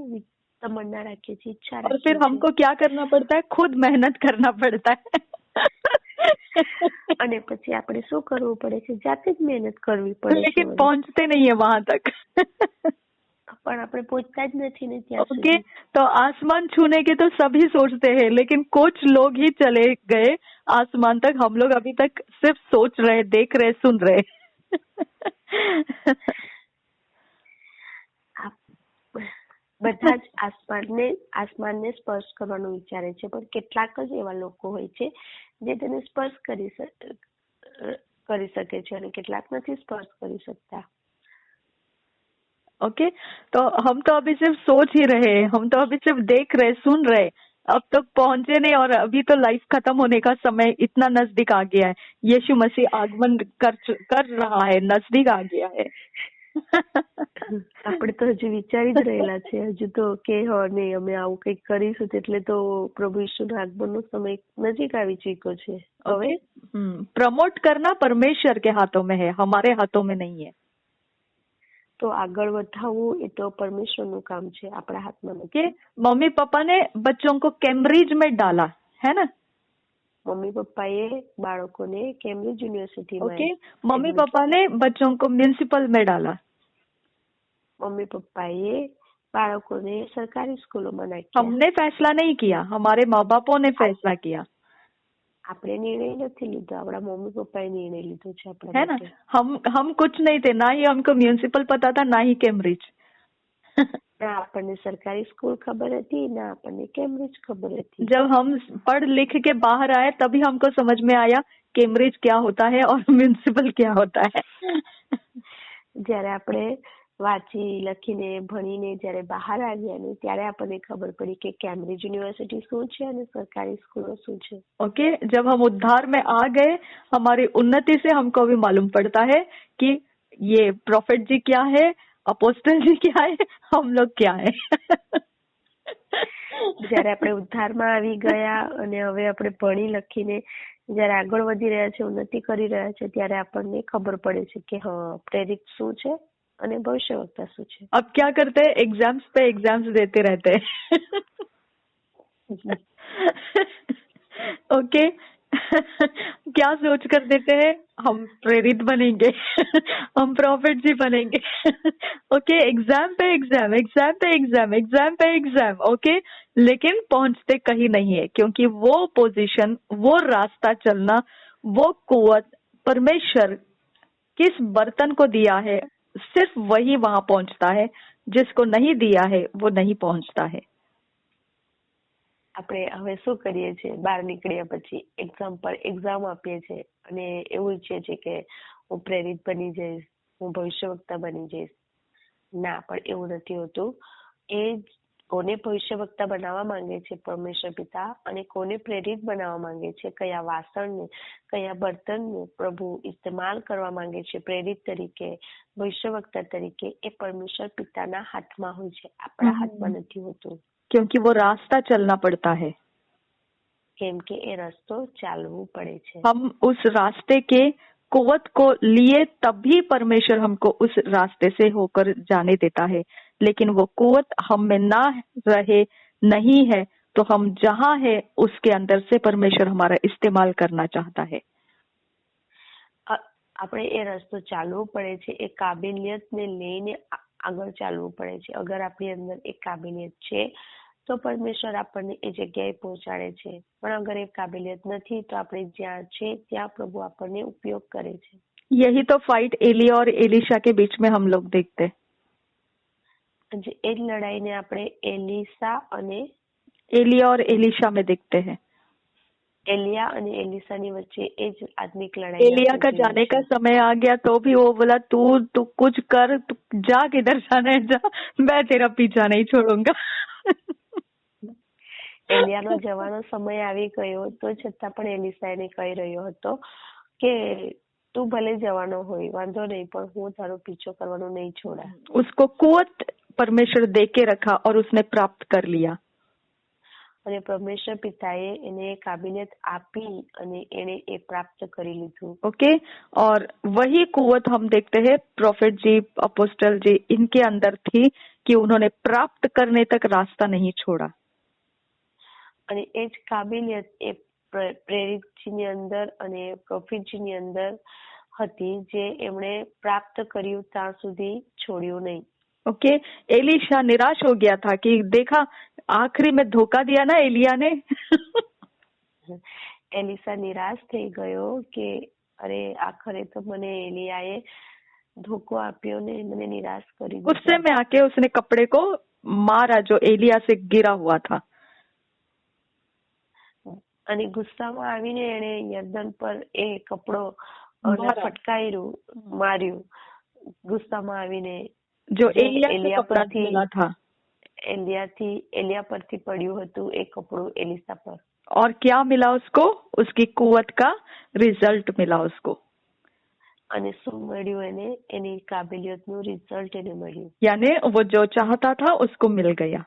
Speaker 2: तमन्ना रखिए छी, इच्छा रखिए।
Speaker 1: और फिर हमको क्या करना पड़ता है? खुद मेहनत करना पड़ता है।
Speaker 2: અને પછી આપણે શું કરવું પડે છે? જાતે જ મહેનત કરવી પડે છે।
Speaker 1: लेकिन पहुंचते नहीं है वहां तक।
Speaker 2: પણ આપણે પહોંચતા જ નથી ને ત્યાં
Speaker 1: ओके,
Speaker 2: સુધી।
Speaker 1: तो आसमान छूने के तो सभी सोचते हैं लेकिन कुछ लोग ही चले गए आसमान तक। हम लोग अभी तक सिर्फ सोच रहे, देख रहे, सुन रहे।
Speaker 2: બધા જ આસમાનને સ્પર્શ કરવાનું વિચારે છે, પણ કેટલાક જ એવા લોકો હોય છે જે તેને સ્પર્શ કરી શકે છે અને કેટલાક નથી સ્પર્શ કરી શકતા।
Speaker 1: ओके, तो हम तो अभी सिर्फ सोच ही रहे हैं, हम तो अभी सिर्फ देख रहे, सुन रहे, अब तक पहुंचे नहीं और अभी तो लाइफ खत्म होने का समय इतना नजदीक आ गया है। यीशु मसीह आगमन कर रहा है, नजदीक आ गया है।
Speaker 2: આપણે તો હજુ વિચારી જ રહેલા છે, હજુ તો કે નહીં અમે આવું કંઈક કરીશું એટલે તો પ્રભુ ઈસુના આગમનનો સમય નજીક આવી ચૂક્યો છે। હવે
Speaker 1: प्रमोट करना परमेश्वर के हाथों में है, हमारे हाथों में नहीं है।
Speaker 2: तो આગળ વધાવવું એ તો પરમેશ્વરનું કામ છે, આપણા હાથમાં નથી।
Speaker 1: मम्मी पापा ने बच्चों को कैम्ब्रिज में डाला है ना?
Speaker 2: મમ્મી પપ્પાએ બાળકોને કેમ્બ્રિજ યુનિવર્સિટીમાં।
Speaker 1: ओके, मम्मी पापा ने बच्चों को म्युनिसिपल में डाला।
Speaker 2: મમ્મી પપ્પાએ બાળકોને સરકારી સ્કૂલોમાં નાખ્યા।
Speaker 1: हमने फैसला नहीं किया, हमारे माँ बापों ने फैसला किया,
Speaker 2: આપણે નિર્ણય નથી લીધો, આપણા મમ્મી પપ્પાએ નિર્ણય લીધો છે આપણા
Speaker 1: है ना।
Speaker 2: માટે।
Speaker 1: हम कुछ नहीं थे, ना ही हमको म्यूनिसिपल पता था, ना ही कैम्ब्रिज।
Speaker 2: ના આપણને સરકારી સ્કૂલ ખબર હતી, ના આપણને કેમ્બ્રિજ ખબર હતી।
Speaker 1: जब हम पढ़ लिख के बाहर आए तभी हमको समझ में आया कैम्ब्रिज क्या होता है और म्यूनिसिपल क्या होता है।
Speaker 2: જ્યારે આપણે વાંચી લખીને ભણીને જ્યારે બહાર આવ્યા ને ત્યારે આપણને ખબર પડી કે કેમ્બ્રિજ યુનિવર્સિટી શું છે અને સરકારી સ્કૂલો શું છે।
Speaker 1: ओके, जब हम उद्धार में आ गए, हमारी उन्नति से हमको भी मालूम पड़ता है कि ये प्रॉफिट जी क्या है, अपोस्टल जी क्या है, हम लोग क्या है।
Speaker 2: જ્યારે આપણે ઉદ્ધારમાં આવી ગયા અને હવે આપણે ભણી લખીને જ્યારે આગળ વધી રહ્યા છે, ઉન્નતિ કરી રહ્યા છે, ત્યારે આપણને ખબર પડે છે કે હા પ્રેરિત શું છે અને ભવિષ્યવક્તા શું છે।
Speaker 1: अब क्या करते हैं, एग्जाम्स पे एग्जाम्स देते रहते हैं। ओके, क्या सोच कर देते हैं, हम प्रेरित बनेंगे, हम प्रॉफिट जी बनेंगे। ओके, एग्जाम पे एग्जाम, एग्जाम पे एग्जाम, एग्जाम पे एग्जाम। ओके, लेकिन पहुंचते कहीं नहीं है, क्योंकि वो पोजीशन, वो रास्ता चलना, वो कुव्वत परमेश्वर किस बर्तन को दिया है, सिर्फ वही वहां पहुंचता है। जिसको नहीं दिया है वो नहीं पहुंचता है।
Speaker 2: આપણે હવે શું કરીએ છીએ, બહાર નીકળ્યા પછી એક્ઝામ પર એક્ઝામ આપીએ છીએ અને એવું ઈચ્છીએ છીએ કે હું પ્રેરિત બની જઈશ, હું ભવિષ્યવક્તા બની જઈશ। ના, પણ એવું નથી હોતું। એ કોને ભવિષ્યવક્તા બનાવવા માંગે છે પરમેશ્વર પિતા અને કોને પ્રેરિત બનાવવા માંગે છે, કયા વાસણને, કયા બર્તનને પ્રભુ ઇસ્તેમાલ કરવા માંગે છે પ્રેરિત તરીકે, ભવિષ્યવક્તા તરીકે, એ પરમેશ્વર પિતાના હાથમાં હોય છે, આપણા હાથમાં નથી હોતું।
Speaker 1: क्योंकि वो रास्ता चलना पड़ता है,
Speaker 2: કેમ કે એ રસ્તો ચાલવું પડે છે।
Speaker 1: हम उस रास्ते के कुव्वत को लिए तभी परमेश्वर हमको उस रास्ते से होकर जाने देता है। लेकिन वो कुव्वत हम में ना रहे, नहीं है, तो हम जहाँ है उसके अंदर से परमेश्वर हमारा इस्तेमाल करना चाहता है।
Speaker 2: આપણે એ રસ્તો ચાલવું પડે છે, એ કાબિલિયતને લઈને આગળ ચાલવું પડે છે। અગર આપણી અંદર એ કાબિલિયત છે તો પરમેશ્વર આપણને એ જગ્યાએ પહોંચાડે છે, પણ અગર એ કાબિલિયત નથી તો આપણે જ્યાં છે ત્યાં પ્રભુ આપણને ઉપયોગ કરે છે।
Speaker 1: यही तो फाइट एलिया और एलिशा के बीच में हम लोग देखते हैं।
Speaker 2: એ જ લડાઈને આપણે એલિશા અને
Speaker 1: एलिया और एलिशा में देखते हैं।
Speaker 2: एलिया અને એલિશાની વચ્ચે એ જ આત્મિક લડાઈ।
Speaker 1: एलिया का जाने का समय आ गया तो भी वो बोला, तू कुछ कर, तू जा, किधर जाना है जा, मैं तेरा पीछा नहीं छोड़ूंगा।
Speaker 2: એલિયાનો જવાનો સમય આવી ગયો તો છતાં પણ એલિશા એને કહી રહ્યો હતો કે તું ભલે જવાનો હોય વાંધો નહીં, પણ હું તારો પીછો કરવાનો નહીં છોડા।
Speaker 1: उसको कुव्वत परमेश्वर दे के रखा और उसने प्राप्त कर लिया।
Speaker 2: અને પરમેશ્વર પિતાએ એને કાબિલિયત આપી અને એને એ પ્રાપ્ત કરી લીધું।
Speaker 1: ओके, और वही कुव्वत हम देखते हैं प्रोफेट जी, अपोस्टल जी, इनके अंदर थी कि उन्होंने प्राप्त करने तक रास्ता नहीं छोड़ा।
Speaker 2: અને એ જ કાબિલિયત એ પ્રેરિતજીની અંદર અને પ્રોફેટજીની અંદર હતી, જે એમણે પ્રાપ્ત કર્યું ત્યાં સુધી છોડ્યું નહીં।
Speaker 1: ओके, एलिशा निराश हो गया था कि देखा आखिरी में धोखा दिया ना एलिया ने।
Speaker 2: એલિશા નિરાશ થઈ ગયો કે અરે આખરે તો મને એલિયાએ ધોકો આપ્યો ને મને નિરાશ કરી દીધો।
Speaker 1: गुस्से में आके उसने कपड़े को मारा जो एलिया से गिरा हुआ था।
Speaker 2: અને ગુસ્સામાં આવીને એણે યર્દન પર એ કપડો ફટકાર્યું, માર્યું ગુસ્સામાં આવીને,
Speaker 1: जो एलिया परથી मिला था,
Speaker 2: એલિયા પરથી પડ્યું હતું એ કપડું એલિશા પર।
Speaker 1: और क्या मिला उसको, उसकी कुव्वत का रिजल्ट मिला उसको।
Speaker 2: અને શું મળ્યું એને, એની કાબિલિયતનું રિઝલ્ટ એને મળ્યું।
Speaker 1: यानी वो जो चाहता था उसको मिल गया।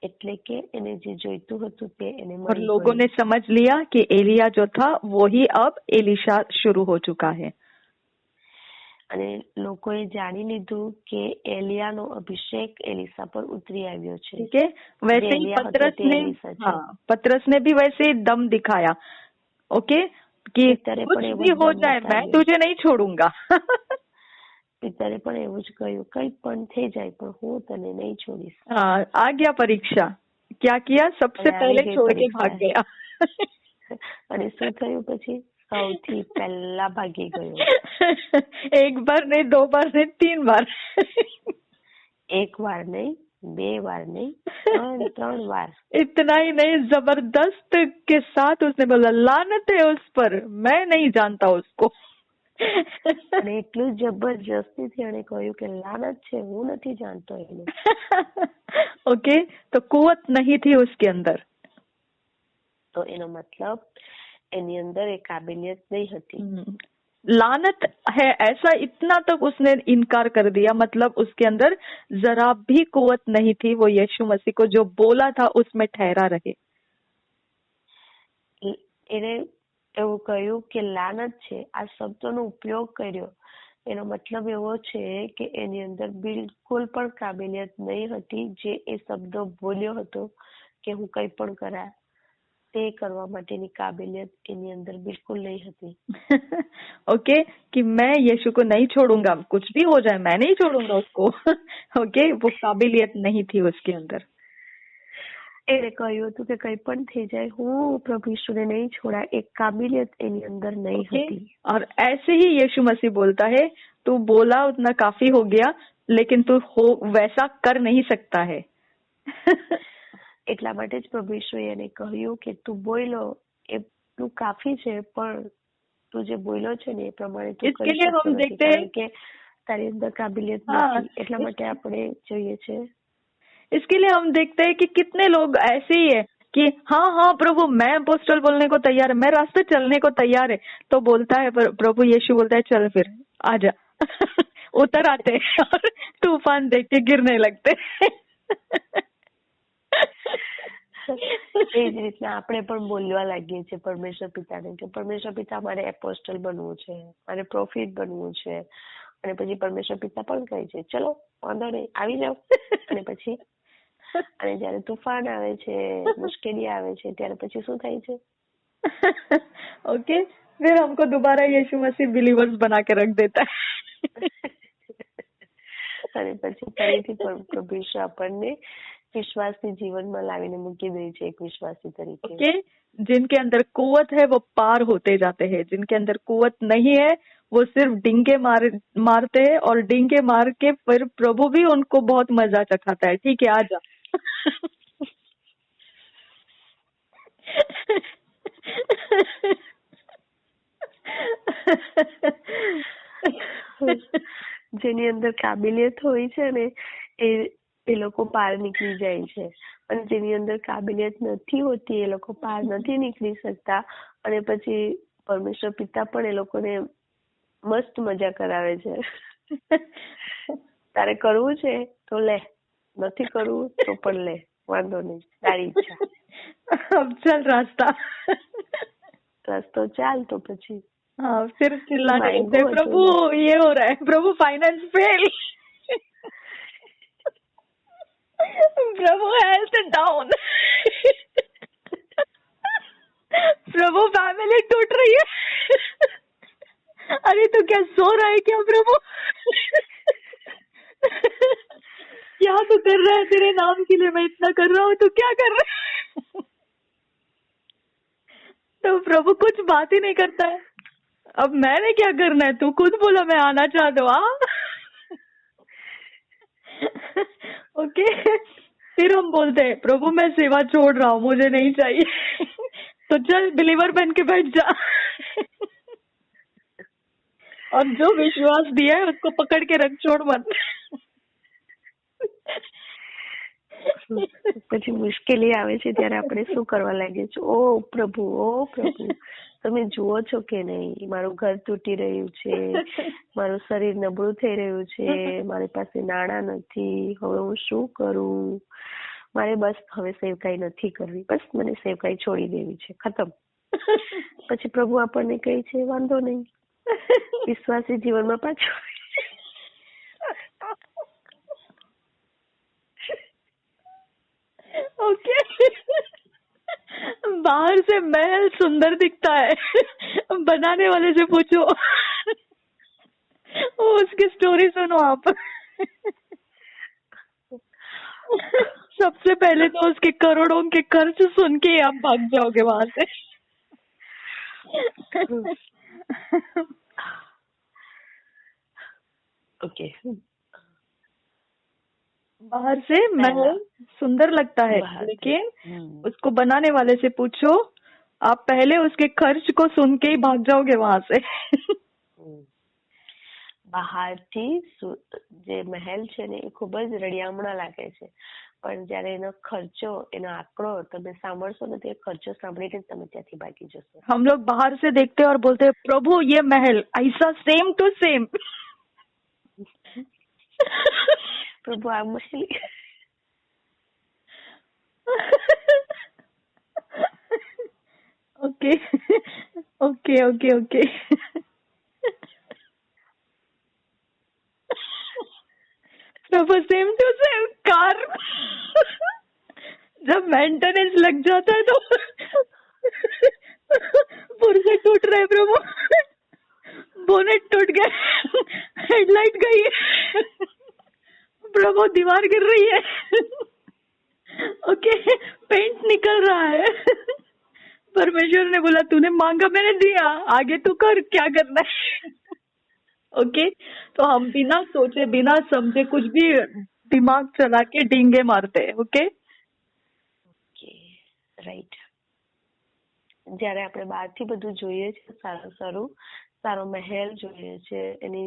Speaker 2: એટલે કે એને જે જોઈતું હતું તે એને
Speaker 1: और
Speaker 2: મળી
Speaker 1: लोगों ने
Speaker 2: ગયું।
Speaker 1: समझ लिया कि एलिया जो था वो ही अब एलिशा शुरू हो चुका है।
Speaker 2: અને લોકોએ જાણી લીધું કે એલિયાનો અભિષેક એલિશા પર ઉતરી આવ્યો છે।
Speaker 1: ठीक है, वैसे ही
Speaker 2: एलिया
Speaker 1: पतरस
Speaker 2: હતો તે
Speaker 1: ने,
Speaker 2: एलिशा છે।
Speaker 1: हाँ, पतरस ने भी वैसे ही दम दिखाया। ओके, कि
Speaker 2: ત્યારે
Speaker 1: कुछ
Speaker 2: પણ એવો
Speaker 1: भी हो
Speaker 2: દમ
Speaker 1: जाए मैं
Speaker 2: બતાવ્યો।
Speaker 1: तुझे नहीं छोड़ूंगा।
Speaker 2: પિતાને પણ એવું જ કહ્યું, કઈ પણ થઈ જાય પણ હું તને નહીં છોડીશ.
Speaker 1: हाँ, आ गया परीक्षा. क्या किया? सबसे
Speaker 2: અને આવી
Speaker 1: पहले
Speaker 2: ગઈ
Speaker 1: छोड़ के
Speaker 2: परीक्षा.
Speaker 1: भाग गया.
Speaker 2: અને શું થયું પછી? સૌથી પહેલા ભાગી ગયો.
Speaker 1: एक बार नहीं, 2 बार नहीं, 3 बार.
Speaker 2: એક વાર નહીં, 2 વાર નહીં, 3 વાર.
Speaker 1: इतना ही नहीं, जबरदस्त के साथ उसने बोला, लानत है उस पर, मैं नहीं जानता उसको.
Speaker 2: અને એટલું જબરજસ્તીથી એણે કહ્યું કે લાનત છે, હું નથી જાણતો એને.
Speaker 1: ओके, तो कुव्वत नहीं थी उसके अंदर.
Speaker 2: તો એનો મતલબ એની અંદર એ કાબિલિયત નહીં હતી.
Speaker 1: लानत है ऐसा इतना तक उसने इनकार कर दिया, मतलब उसके अंदर जरा भी कुव्वत नहीं थी. वो यीशु मसीह को जो बोला था उसमें ठहरा रहे.
Speaker 2: એને એવું કહ્યું કે લાનત છે, આ શબ્દનો ઉપયોગ કર્યો. એનો મતલબ એવો છે કે એની અંદર બિલકુલ પણ કાબિલિયત નહીં હતી. જે એ શબ્દો બોલ્યો હતો કે હું કંઈ પણ કરા, તે કરવા માટેની કાબિલિયત એની અંદર બિલકુલ નહીં હતી.
Speaker 1: ओके, कि मैं यीशु को नहीं छोड़ूंगा, कुछ भी हो जाए मैं नहीं छोड़ूंगा उसको. ओके, वो काबिलियत नहीं थी उसके अंदर.
Speaker 2: એને કહ્યું હતું કે કંઈ પણ થઈ જાય હું પ્રભુ ઈશુને નહીં છોડા. એક કાબિલિયત એની અંદર નહીં હતી.
Speaker 1: और ऐसे ही यीशु मसीह बोलता है, तू बोला उतना काफी हो गया, लेकिन तू हो वैसा कर नहीं सकता है.
Speaker 2: એટલા માટે જ પ્રભુ ઈશુએ એને કહ્યું કે તું બોલ્યો એટલું કાફી છે, પણ તું જે બોલ્યો છે ને એ પ્રમાણે તું કરી શકતો નથી, કારણ કે તારી અંદર કાબિલિયત નથી. એટલા માટે આપણે જોઈએ છે.
Speaker 1: इसके लिए हम देखते हैं कि कितने लोग ऐसे ही है कि हाँ हाँ प्रभु, मैं अपोस्टल बोलने को तैयार है, मैं रास्ते चलने को तैयार है. तो बोलता है प्रभु यीशु बोलता है चल फिर आजा. उतर आते और तूफान देख के गिरने लगते.
Speaker 2: એ જ રીતના આપણે પણ બોલવા લાગીએ છીએ પરમેશ્વર પિતાને કે પરમેશ્વર પિતા મારે એપોસ્ટલ બનવું છે, મારે પ્રોફિટ બનવું છે. અને પછી પરમેશ્વર પિતા પણ કહે છે ચલો વાંધો નહીં આવી જાઓ. અને પછી અને જયારે તુફાન આવે છે, મુશ્કેલી આવે છે, ત્યારે પછી શું થાય છે?
Speaker 1: ओके, फिर हमको दोबारा यीशु मसीह बिलीवर्स बना के रख देता है.
Speaker 2: અને પછી ફરીથી પ્રભુ ઈશુ આપણને વિશ્વાસી જીવનમાં लाવીને મૂકી દે છે એક વિશ્વાસી તરીકે.
Speaker 1: ओके, जिनके अंदर कुव्वत है वो पार होते जाते हैं, जिनके अंदर कुव्वत नहीं है वो सिर्फ डींगे मारते हैं, और डींगे मार के फिर प्रभु भी उनको बहुत मजा चखाता है. ठीक है आजा.
Speaker 2: જેની અંદર કાબિલિયત હોય છે ને એ લોકો પાર નીકળી જાય છે, અને જેની અંદર કાબિલિયત નથી હોતી એ લોકો પાર નથી નીકળી શકતા. અને પછી પરમેશ્વર પિતા પણ એ લોકોને મસ્ત મજા કરાવે છે. તારે કરવું છે તો લે, નથી કરવું તો પણ લે, વાંધો નહીં, તારી ઈચ્છા.
Speaker 1: अब चल रास्ता.
Speaker 2: રસ્તો ચાલ તો પછી.
Speaker 1: हाँ, फिर चिल्लाने लगते हैं, प्रभु ये हो रहा है, प्रभु फाइनेंस फेल, प्रभु हेल्थ डाउन, प्रभु फैमिली टूट रही है. अरे तू क्या सो रहा है क्या प्रभु? क्या तू कर रहा है? तेरे नाम के लिए मैं इतना कर रहा हूँ, तू क्या कर रहा है? तो प्रभु कुछ बात ही नहीं करता है. अब मैंने क्या करना है? तू खुद बोला मैं आना चाहता हूँ. ओके, फिर हम बोलते हैं प्रभु मैं सेवा छोड़ रहा हूँ, मुझे नहीं चाहिए. तो चल बिलीवर बन के बैठ जा. और जो विश्वास दिया है उसको पकड़ के रख, छोड़ मत.
Speaker 2: પછી મુશ્કેલી આવે છે ત્યારે આપણે શું કરવા લાગીએ છીએ? ઓ પ્રભુ તમે જુઓ છો કે નહીં, મારું ઘર તૂટી રહ્યું છે, મારું શરીર નબળું થઈ રહ્યું છે, મારી પાસે નાણાં નથી, હવે હું શું કરું? મારે બસ હવે સેવકાઈ નથી કરવી, બસ મને સેવકાઈ છોડી દેવી છે, ખતમ. પછી પ્રભુ આપણને કહે છે વાંધો નહીં, વિશ્વાસી જીવનમાં પાછું.
Speaker 1: ओके, बाहर से महल सुंदर दिखता है, बनाने वाले से पूछो उसकी स्टोरी सुनो आप। सबसे पहले तो उसके करोड़ों के खर्च सुन के ही आप भाग जाओगे वहां से।
Speaker 2: ओके।
Speaker 1: बाहर से महल सुंदर लगता है, लेकिन उसको बनाने वाले से पूछो, आप पहले उसके खर्च को सुन के ही भाग जाओगे वहां से।
Speaker 2: બહારથી જે મહેલ છે ને એ ખૂબ જ રળિયામણા લાગે છે, પણ જ્યારે એનો ખર્ચો, એનો આંકડો તમે સાંભળશો ને, તે ખર્ચો સાંભળીને તમે ત્યાંથી ભાગી જશો।
Speaker 1: हम लोग बाहर से देखते और बोलते हैं, प्रभु ये महल ऐसा सेम टू सेम।
Speaker 2: પ્રભુ આ મહેલ।
Speaker 1: Okay okay okay okay. प्रभु सेम टू सेम कार। जब मेंटेनेंस लग जाता है तो पुर्जे टूट रहे प्रभु, बोनेट टूट गया, हेडलाइट गई, प्रभु दीवार गिर रही है, ओके पेंट निकल रहा है। परमेश्वर ने बोला तूने मांगा मैंने दिया, आगे तू कर क्या करना है। ओके तो हम बिना सोचे बिना समझे कुछ भी दिमाग चला के डींगे मारते हैं। Okay
Speaker 2: right. જ્યારે આપણે બહારથી બધું જોઈએ છે, સારો મહેલ જોઈએ છે, એની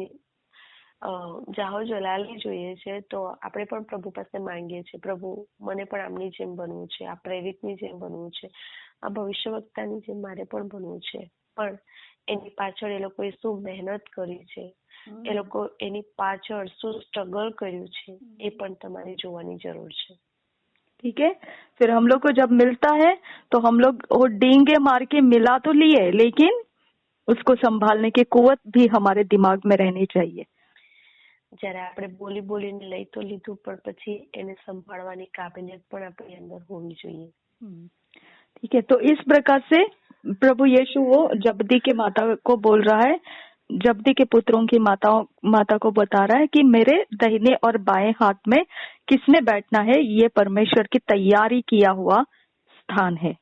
Speaker 2: જાહો જલાલી જોઈએ છે, તો આપણે પણ પ્રભુ પાસે માંગીએ છીએ, પ્રભુ મને પણ આમની જેમ બનવું છે, આ પ્રેરિતની જેમ બનવું છે, આ ભવિષ્યવક્તાની જેમ મારે પણ બનવું છે, પણ એની પાછળ એ લોકોએ શું મહેનત કરી છે, એ લોકો એની પાછળ શું સ્ટ્રગલ કર્યું છે, એ પણ તમારે જોવાની જરૂર છે।
Speaker 1: ठीक है, फिर हम लोग को जब मिलता है तो हम लोग वो डींगे मार के मिला तो लिए, लेकिन उसको संभालने की कुवत भी हमारे दिमाग में रहनी चाहिए।
Speaker 2: જ્યારે આપણે બોલી બોલીને લઈ તો લીધું, પણ પછી એને સંભાળવાની કાબિલિયત પણ આપણી અંદર હોવી જોઈએ।
Speaker 1: ठीक है, तो इस प्रकार से प्रभु यीशु वो जब्दी के माता को बोल रहा है, जब्दी के पुत्रों की माता को बता रहा है कि मेरे दाहिने और बाएं हाथ में किसने बैठना है, ये परमेश्वर की तैयारी किया हुआ स्थान है।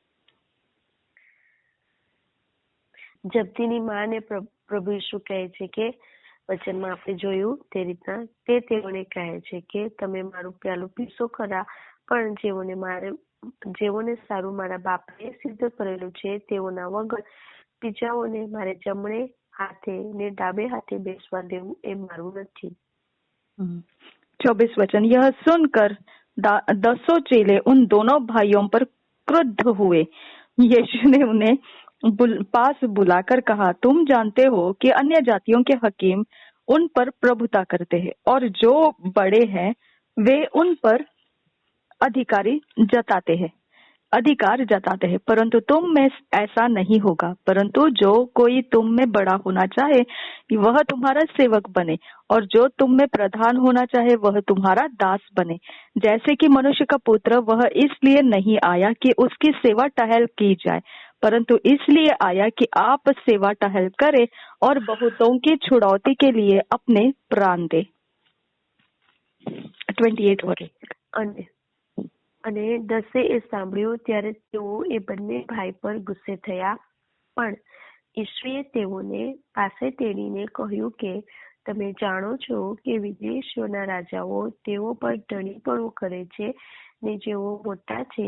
Speaker 2: જબ્દીની માને પ્રભુ ઈસુ કહે છે કે વચનમાં આપણે જોયું તે રીતના તે તેઓને કહે છે કે તમે મારું પ્યાલું પીશો ખરા, પણ જેઓને સારું મારા બાપે સિદ્ધ કરેલું છે તેઓના વગર બીજાઓને મારે જમણે હાથે ને ડાબે હાથે બેસવા દેવું એ મારું નથી।
Speaker 1: 24 वचन, यह सुनकर 10 चेले उन दोनों भाइयों पर क्रुद्ध हुए। यीशु ने उन्हें पास बुलाकर कहा, तुम जानते हो कि अन्य जातियों के हकीम उन पर प्रभुता करते हैं और जो बड़े हैं वे उन पर अधिकार जताते हैं, परंतु तुम में ऐसा नहीं होगा, परंतु जो कोई तुम में बड़ा होना चाहे वह तुम्हारा सेवक बने, और जो तुम में प्रधान होना चाहे वह तुम्हारा दास बने। जैसे कि मनुष्य का पुत्र वह इसलिए नहीं आया कि उसकी सेवा टहल की जाए, परंतु इसलिए आया कि आप सेवा टहल करें और बहुतों की छुड़ौती के लिए अपने प्राण दे। 28 वर्ष।
Speaker 2: અને 10 એ સાંભળ્યું ત્યારે તેઓ એ બંને ભાઈ પર ગુસ્સે થયા, પણ ઈશ્વરે તેઓને પાસે તેડીને કહ્યું કે તમે જાણો છો કે વિદેશીઓના રાજાઓ તેઓ પર ધણીપણું કરે છે, ને જેઓ મોટા છે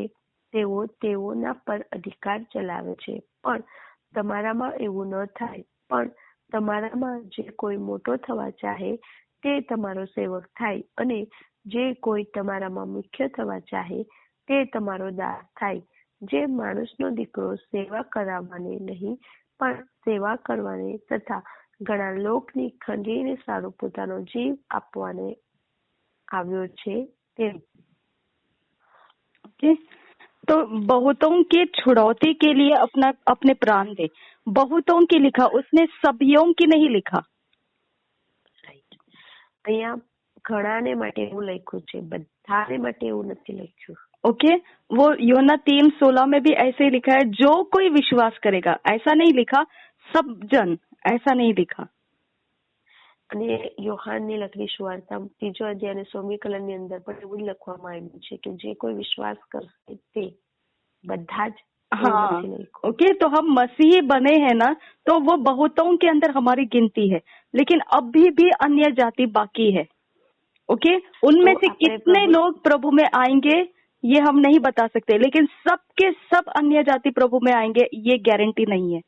Speaker 2: તેઓ તેઓના પર અધિકાર ચલાવે છે, પણ તમારામાં એવું ન થાય, પણ તમારામાં જે કોઈ મોટો થવા ચાહે તે તમારો સેવક થાય, અને જે કોઈ તમારામાં મુખ્ય થવા ચાહે તે તમારો દાસ થાય। જે માણસનો દીકરો સેવા કરાવવાને નહીં પણ સેવા કરવાને તથા ઘણા લોકની ખંડીને સારું પોતાનો જીવ આપવાને આવ્યો છે તે।
Speaker 1: तो बहुतों की छुड़ौती के लिए अपने प्राण दे, बहुतों की लिखा, उसने सभियों की नहीं लिखा।
Speaker 2: અહીંયા ઘણાને માટે એવું લખ્યું છે, બધાને માટે એવું નથી લખ્યું।
Speaker 1: ओके, वो योना 3:16 में भी ऐसे ही लिखा है, जो कोई विश्वास करेगा, ऐसा नहीं लिखा सब जन, ऐसा नहीं लिखा।
Speaker 2: અને યોહાનની લખેલી સુવાર્તા 3 અધ્યાય અને 16મી કલમની અંદર પણ એવું જ લખવામાં આવ્યું છે કે જે કોઈ વિશ્વાસ કરશે તે બધા જ
Speaker 3: हाँ ओके, तो हम मसीही बने हैं ना, तो वो बहुतों के अंदर हमारी गिनती है, लेकिन अभी भी अन्य जाति बाकी है। ओके, उनमें
Speaker 2: तो
Speaker 3: से कितने लोग प्रभु में आएंगे ये हम नहीं बता सकते, लेकिन सब के सब अन्य जाति प्रभु में आएंगे ये गारंटी नहीं है।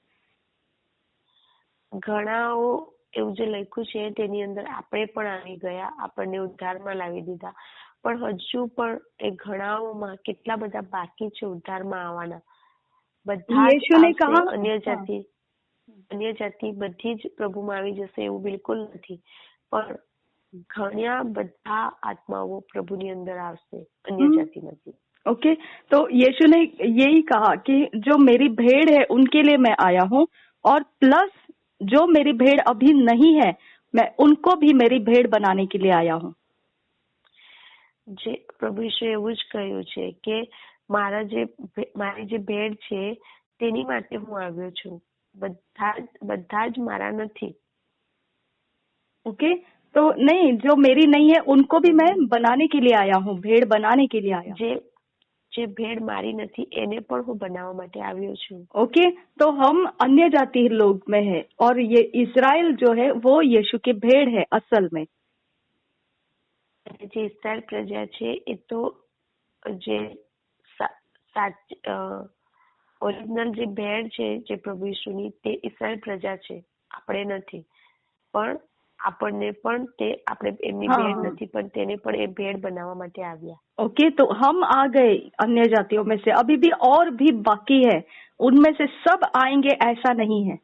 Speaker 2: ઘણાઓ એવું જે લખ્યું છે તેની અંદર આપણે પણ આવી ગયા, આપણને ઉદ્ધારમાં લાવી દીધા, પણ હજુ પણ એ ઘણાઓમાં કેટલા બધા બાકી છે ઉદ્ધારમાં આવવાના। બધા अन्य जाति બધી જ પ્રભુમાં આવી જશે એવું બિલકુલ નથી, પણ ઘણા બધા આત્માઓ પ્રભુની અંદર આવશે अन्य જાતિમાંથી।
Speaker 3: ओके, तो यीशु ने यही कहा कि जो मेरी भेड़ है उनके लिए मैं आया हूँ, और प्लस जो मेरी भेड़ अभी नहीं है मैं उनको भी मेरी भेड़ बनाने के लिए आया हूँ।
Speaker 2: જે પ્રભુ ઈશ્વરે એવું જ કહ્યું છે કે મારી જે ભેડ છે તેની માટે હું આવ્યો છું, બધા જ મારા નથી।
Speaker 3: ओके, तो नहीं, जो मेरी नहीं है उनको भी मैं बनाने के लिए आया हूँ, भेड़ बनाने के लिए आया।
Speaker 2: જે ભેડ મારી નથી એને પણ હું બનાવવા માટે આવ્યો છું।
Speaker 3: ओके, तो हम अन्य जाति लोग में है, और ये इस्राएल जो है वो यीशु की भेड़ है असल में।
Speaker 2: જે ઇસ્રાએલ પ્રજા છે એ તો જે ઓરિજિનલ જે ભેડ છે જે પ્રભુ ઈસુની તે ઇસ્રાએલ પ્રજા છે, આપણે નથી, પણ આપણને પણ તે આપણે એમની ભેડ નથી, પણ તેને પણ એ ભેડ બનાવવા માટે આવ્યા।
Speaker 3: ओके, तो हम आ गए अन्य जातियों में से, अभी भी और भी बाकी है, उनमें से सब आएंगे ऐसा नहीं है।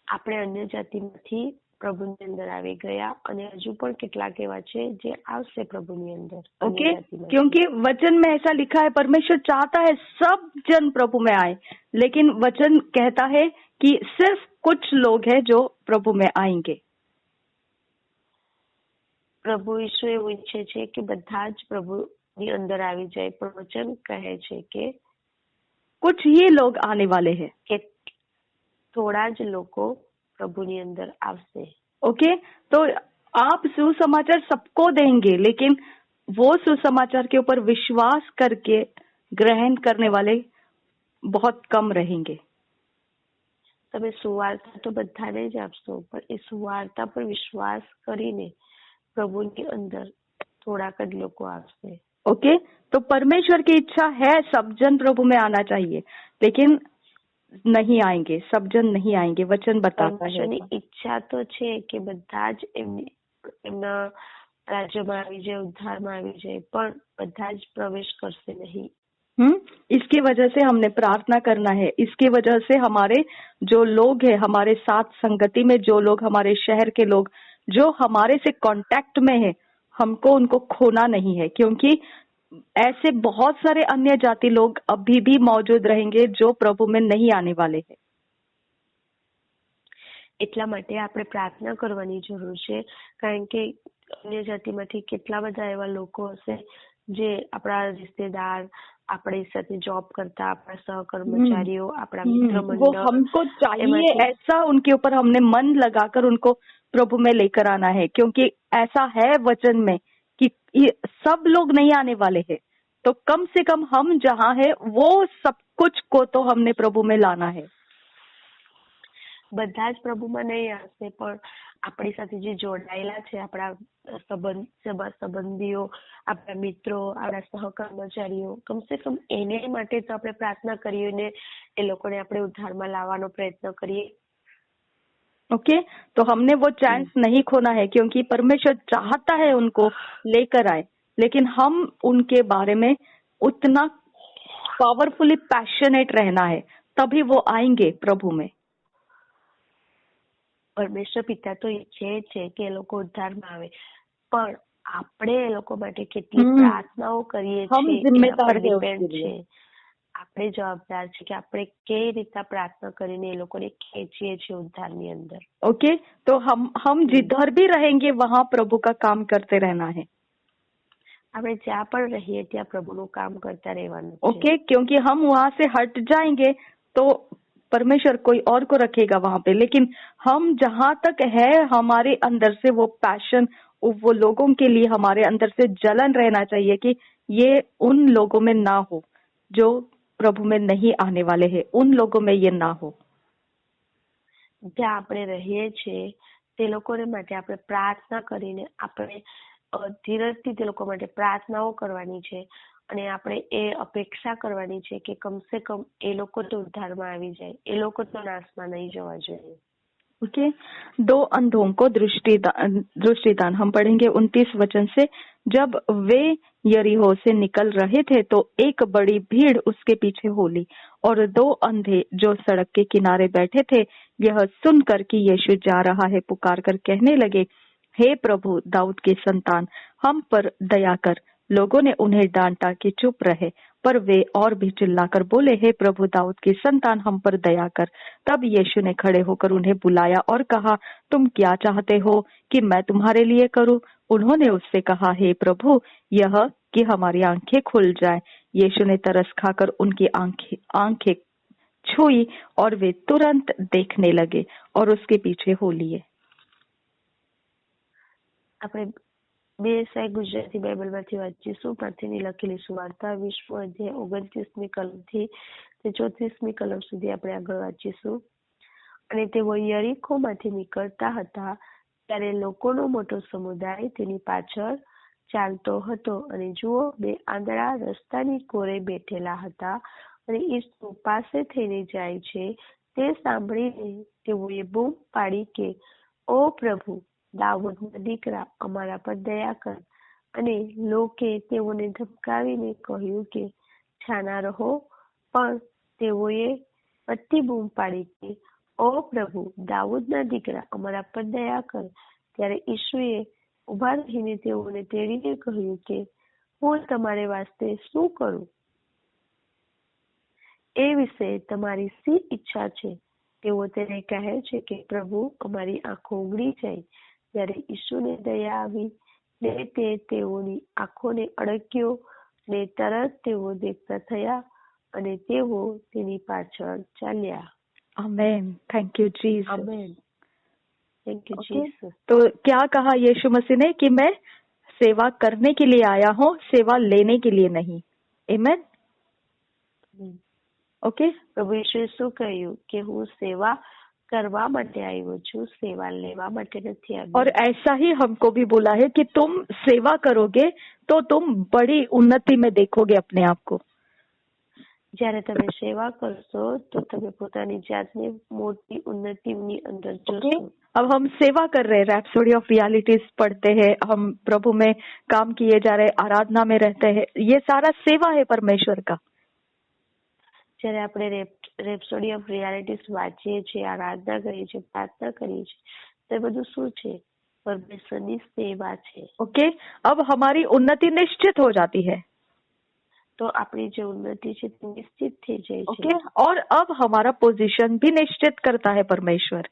Speaker 2: આપણે अन्य જાતિમાંથી પ્રભુની અંદર આવી ગયા અને હજુ પણ કેટલાક એવા છે જે આવશે પ્રભુની અંદર।
Speaker 3: ओके, क्योंकि वचन में ऐसा लिखा है, परमेश्वर चाहता है सब जन प्रभु में आए, लेकिन वचन कहता है कि सिर्फ कुछ लोग हैं जो प्रभु में आएंगे।
Speaker 2: પ્રભુ ઈશ્વર એવું ઈચ્છે છે કે બધા જ પ્રભુની અંદર આવી જાય, પણ વચન કહે છે કે
Speaker 3: कुछ ही लोग आने वाले हैं,
Speaker 2: કે થોડા જ લોકો પ્રભુની અંદર આવશે।
Speaker 3: ओके, तो आप सुसमाचार सबको देंगे, लेकिन वो सुसमाचार के ऊपर विश्वास करके ग्रहण करने वाले बहुत कम रहेंगे।
Speaker 2: તમે સુવાર્તા તો બધાને જ આપશો, પણ એ સુવાર્તા પર વિશ્વાસ કરીને પ્રભુની અંદર થોડાક જ લોકો આવશે।
Speaker 3: ओके, तो परमेश्वर की इच्छा है सब जन प्रभु में आना चाहिए, लेकिन नहीं आएंगे, सब जन नहीं आएंगे, वचन बताता है।
Speaker 2: परमेश्वરની ઈચ્છા તો છે કે બધા જ એમના રાજ્યમાં આવી જાય, ઉદ્ધારમાં આવી જાય, પણ બધા જ પ્રવેશ કરશે નહીં।
Speaker 3: इसकी वजह से हमने प्रार्थना करना है, इसकी वजह से हमारे जो लोग हैं, हमारे साथ संगति में जो लोग, हमारे शहर के लोग जो हमारे से कांटेक्ट में है, हमको उनको खोना नहीं है, क्योंकि ऐसे बहुत सारे अन्य जाति लोग अभी भी मौजूद रहेंगे जो प्रभु में नहीं आने वाले हैं।
Speaker 2: એટલા માટે આપણે પ્રાર્થના કરવાની જરૂર છે, કારણ કે અન્ય જાતિમાંથી કેટલા બધા એવા લોકો હશે જે આપણા रिश्तेदार, આપણી સાથે જોબ કરતા, આપણા સહકર્મચારીઓ, આપણા મિત્ર
Speaker 3: वो
Speaker 2: મંડળ,
Speaker 3: हमको चाहिए ऐसा उनके ऊपर हमने मन लगाकर उनको प्रभु में लेकर आना है, क्योंकि ऐसा है वचन में कि सब लोग नहीं आने वाले हैं, तो कम से कम हम जहाँ है वो सब कुछ को तो हमने प्रभु में लाना है।
Speaker 2: બધા જ પ્રભુમાં નહીં આવશે, પણ આપણી સાથે જે જોડાયેલા છે, આપણા સંબંધીઓ, આપણા મિત્રો, આપણા સહકર્મચારીઓ, કમસે કમ એને માટે તો આપણે પ્રાર્થના કરીએ ને એ લોકોને આપણે ઉદ્ધારમાં લાવવાનો પ્રયત્ન કરીએ।
Speaker 3: ओके, तो हमने वो चांस नहीं खोना है, क्योंकि परमेश्वर चाहता है उनको लेकर आए, लेकिन हम उनके बारे में उतना पावरफुली पैशनेट रहना है, तभी वो आएंगे प्रभु में।
Speaker 2: પરમેશ્વર પિતા તો ઈચ્છે છે કે એ લોકો ઉદ્ધારમાં આવે, પણ આપણે એ લોકો માટે કેટલી પ્રાર્થનાઓ કરીએ છીએ, આપણે જવાબદાર છે કે આપણે કઈ રીતે પ્રાર્થના કરીને એ લોકોને ખેંચીએ છીએ ઉદ્ધારની અંદર।
Speaker 3: ओके, तो हम जिधर भी रहेंगे वहाँ प्रभु का काम करते रहना है।
Speaker 2: આપણે જ્યાં પણ રહીએ ત્યાં પ્રભુનું કામ કરતા રહેવાનું।
Speaker 3: ओके, क्योंकि हम वहाँ से हट जाएंगे तो परमेश्वर कोई और को रखेगा वहां पे, लेकिन हम जहां तक है हमारे अंदर से वो पैशन, वो लोगों के लिए हमारे अंदर से जलन रहना चाहिए कि ये उन लोगों में ना हो जो प्रभु में नहीं आने वाले हैं, उन लोगों में ये ना हो।
Speaker 2: જ્યાં આપણે રહીએ છીએ તે લોકોને માટે આપણે પ્રાર્થના કરીને આપણે ધીરજથી તે લોકો માટે પ્રાર્થનાઓ કરવાની છે અને આપણે એ અપેક્ષા કરવાની છે કે કમસે કમ એ લોકો તો ઉદ્ધારમાં આવી જાય, એ લોકો તો નાશમાં નહીં જવા જોઈએ।
Speaker 3: ओके, 2 अंधों को दृष्टिदान हम पढ़ेंगे 29 वचन से। जब वे यरीहो से निकल रहे थे तो एक बड़ी भीड़ उसके पीछे हो ली, और 2 अंधे जो सड़क के किनारे बैठे थे यह सुनकर कि यीशु जा रहा है पुकार कर कहने लगे, हे प्रभु दाऊद के संतान, हम पर दया कर। लोगों ने उन्हें डांटा कि चुप रहे, पर वे और भी चिल्लाकर बोले, हे प्रभु दाऊद की संतान, हम पर दया कर। तब यीशु ने खड़े होकर उन्हें बुलाया और कहा, तुम क्या चाहते हो कि मैं तुम्हारे लिए करूं? उन्होंने उससे कहा, हे प्रभु, यह कि हमारी आंखें खुल जाए। यीशु ने तरस खाकर उनकी आंखें छुई और वे तुरंत देखने लगे और उसके पीछे हो लिए।
Speaker 2: આપણે બીએસઆઈ ગુજરાતી બાઇબલમાંથી વાંચીશું। પાસેની લખેલી સુવાર્તા 20મો અધ્યાય 29મી કલમથી 34મી કલમ સુધી આપણે આગળ વાંચીશું। અને તેઓ યરીખોમાંથી નીકળતા હતા ત્યારે લોકોનો મોટો સમુદાય તેની પાછળ ચાલતો હતો, અને જુઓ, 2 આંધળા રસ્તાની કોરે બેઠેલા હતા, અને ઈસુ પાસે થઈને જાય છે તે સાંભળીને તેઓએ બૂમ પાડી કે, ઓ પ્રભુ દાઉદના દીકરા, અમારા પર દયા કર। અને લોકે તેઓને ધમકાવીને કહ્યું કે છાના રહો, પણ તેઓએ અતિ બૂમ પાડી કે, ઓ પ્રભુ દાઉદના દીકરા, અમારા પર દયા કર। ત્યારે ઈસુએ ઊભા રહીને તેઓને તેડીને કહ્યું કે હું તમારે વાસ્તે શું કરું? એ વિશે તમારી શી ઈચ્છા છે? તેઓ તેને કહે છે કે પ્રભુ અમારી આંખો ઉઘડી જાય। ત્યારે ઈસુને દયા આવી ને તે તેઓની આંખોને અડક્યો ને તરત તેઓ દેખતા થયા અને તેઓ તેની પાછળ ચાલ્યા।
Speaker 3: आमेन, थैंक यू जीसस।
Speaker 2: आमेन, थैंक यू
Speaker 3: ओके,
Speaker 2: जीसस।
Speaker 3: तो क्या कहा यीशु मसीह ने कि मैं सेवा करने के लिए आया हूँ, सेवा लेने के लिए नहीं। आमेन। ओके,
Speaker 2: પ્રભુ ઈસુએ શું કહ્યું કે હું સેવા કરવા માટે આવ્યો છું, સેવા લેવા માટે નથી આવ્યો।
Speaker 3: और ऐसा ही हमको भी बोला है कि तुम सेवा करोगे तो तुम बड़ी उन्नति में देखोगे अपने आप को।
Speaker 2: જ્યારે તમે સેવા કરશો તો તમે પોતાની જાતને મોટી ઉન્નતિની અંદર જોશો।
Speaker 3: अब हम सेवा कर रहे हैं, रैप्सोडी ऑफ रियलिटीज पढ़ते हैं, हम प्रभु में काम किए जा रहे, आराधना में रहते हैं, ये सारा सेवा है परमेश्वर का।
Speaker 2: જ્યારે આપણે રેપ્સોડી ઓફ રિયાલિટીઝ વાંચીએ છીએ, આરાધના કરીએ છીએ, પ્રાર્થના કરીએ છીએ, તો એ બધું શું છે? પરમેશ્વરની સેવા છે।
Speaker 3: ओके, अब हमारी उन्नति निश्चित हो जाती है।
Speaker 2: તો આપણી જે ઉન્નતિ છે તે નિશ્ચિત થઈ જાય છે।
Speaker 3: ओके, और अब हमारा पोजीशन भी निश्चित करता है परमेश्वर।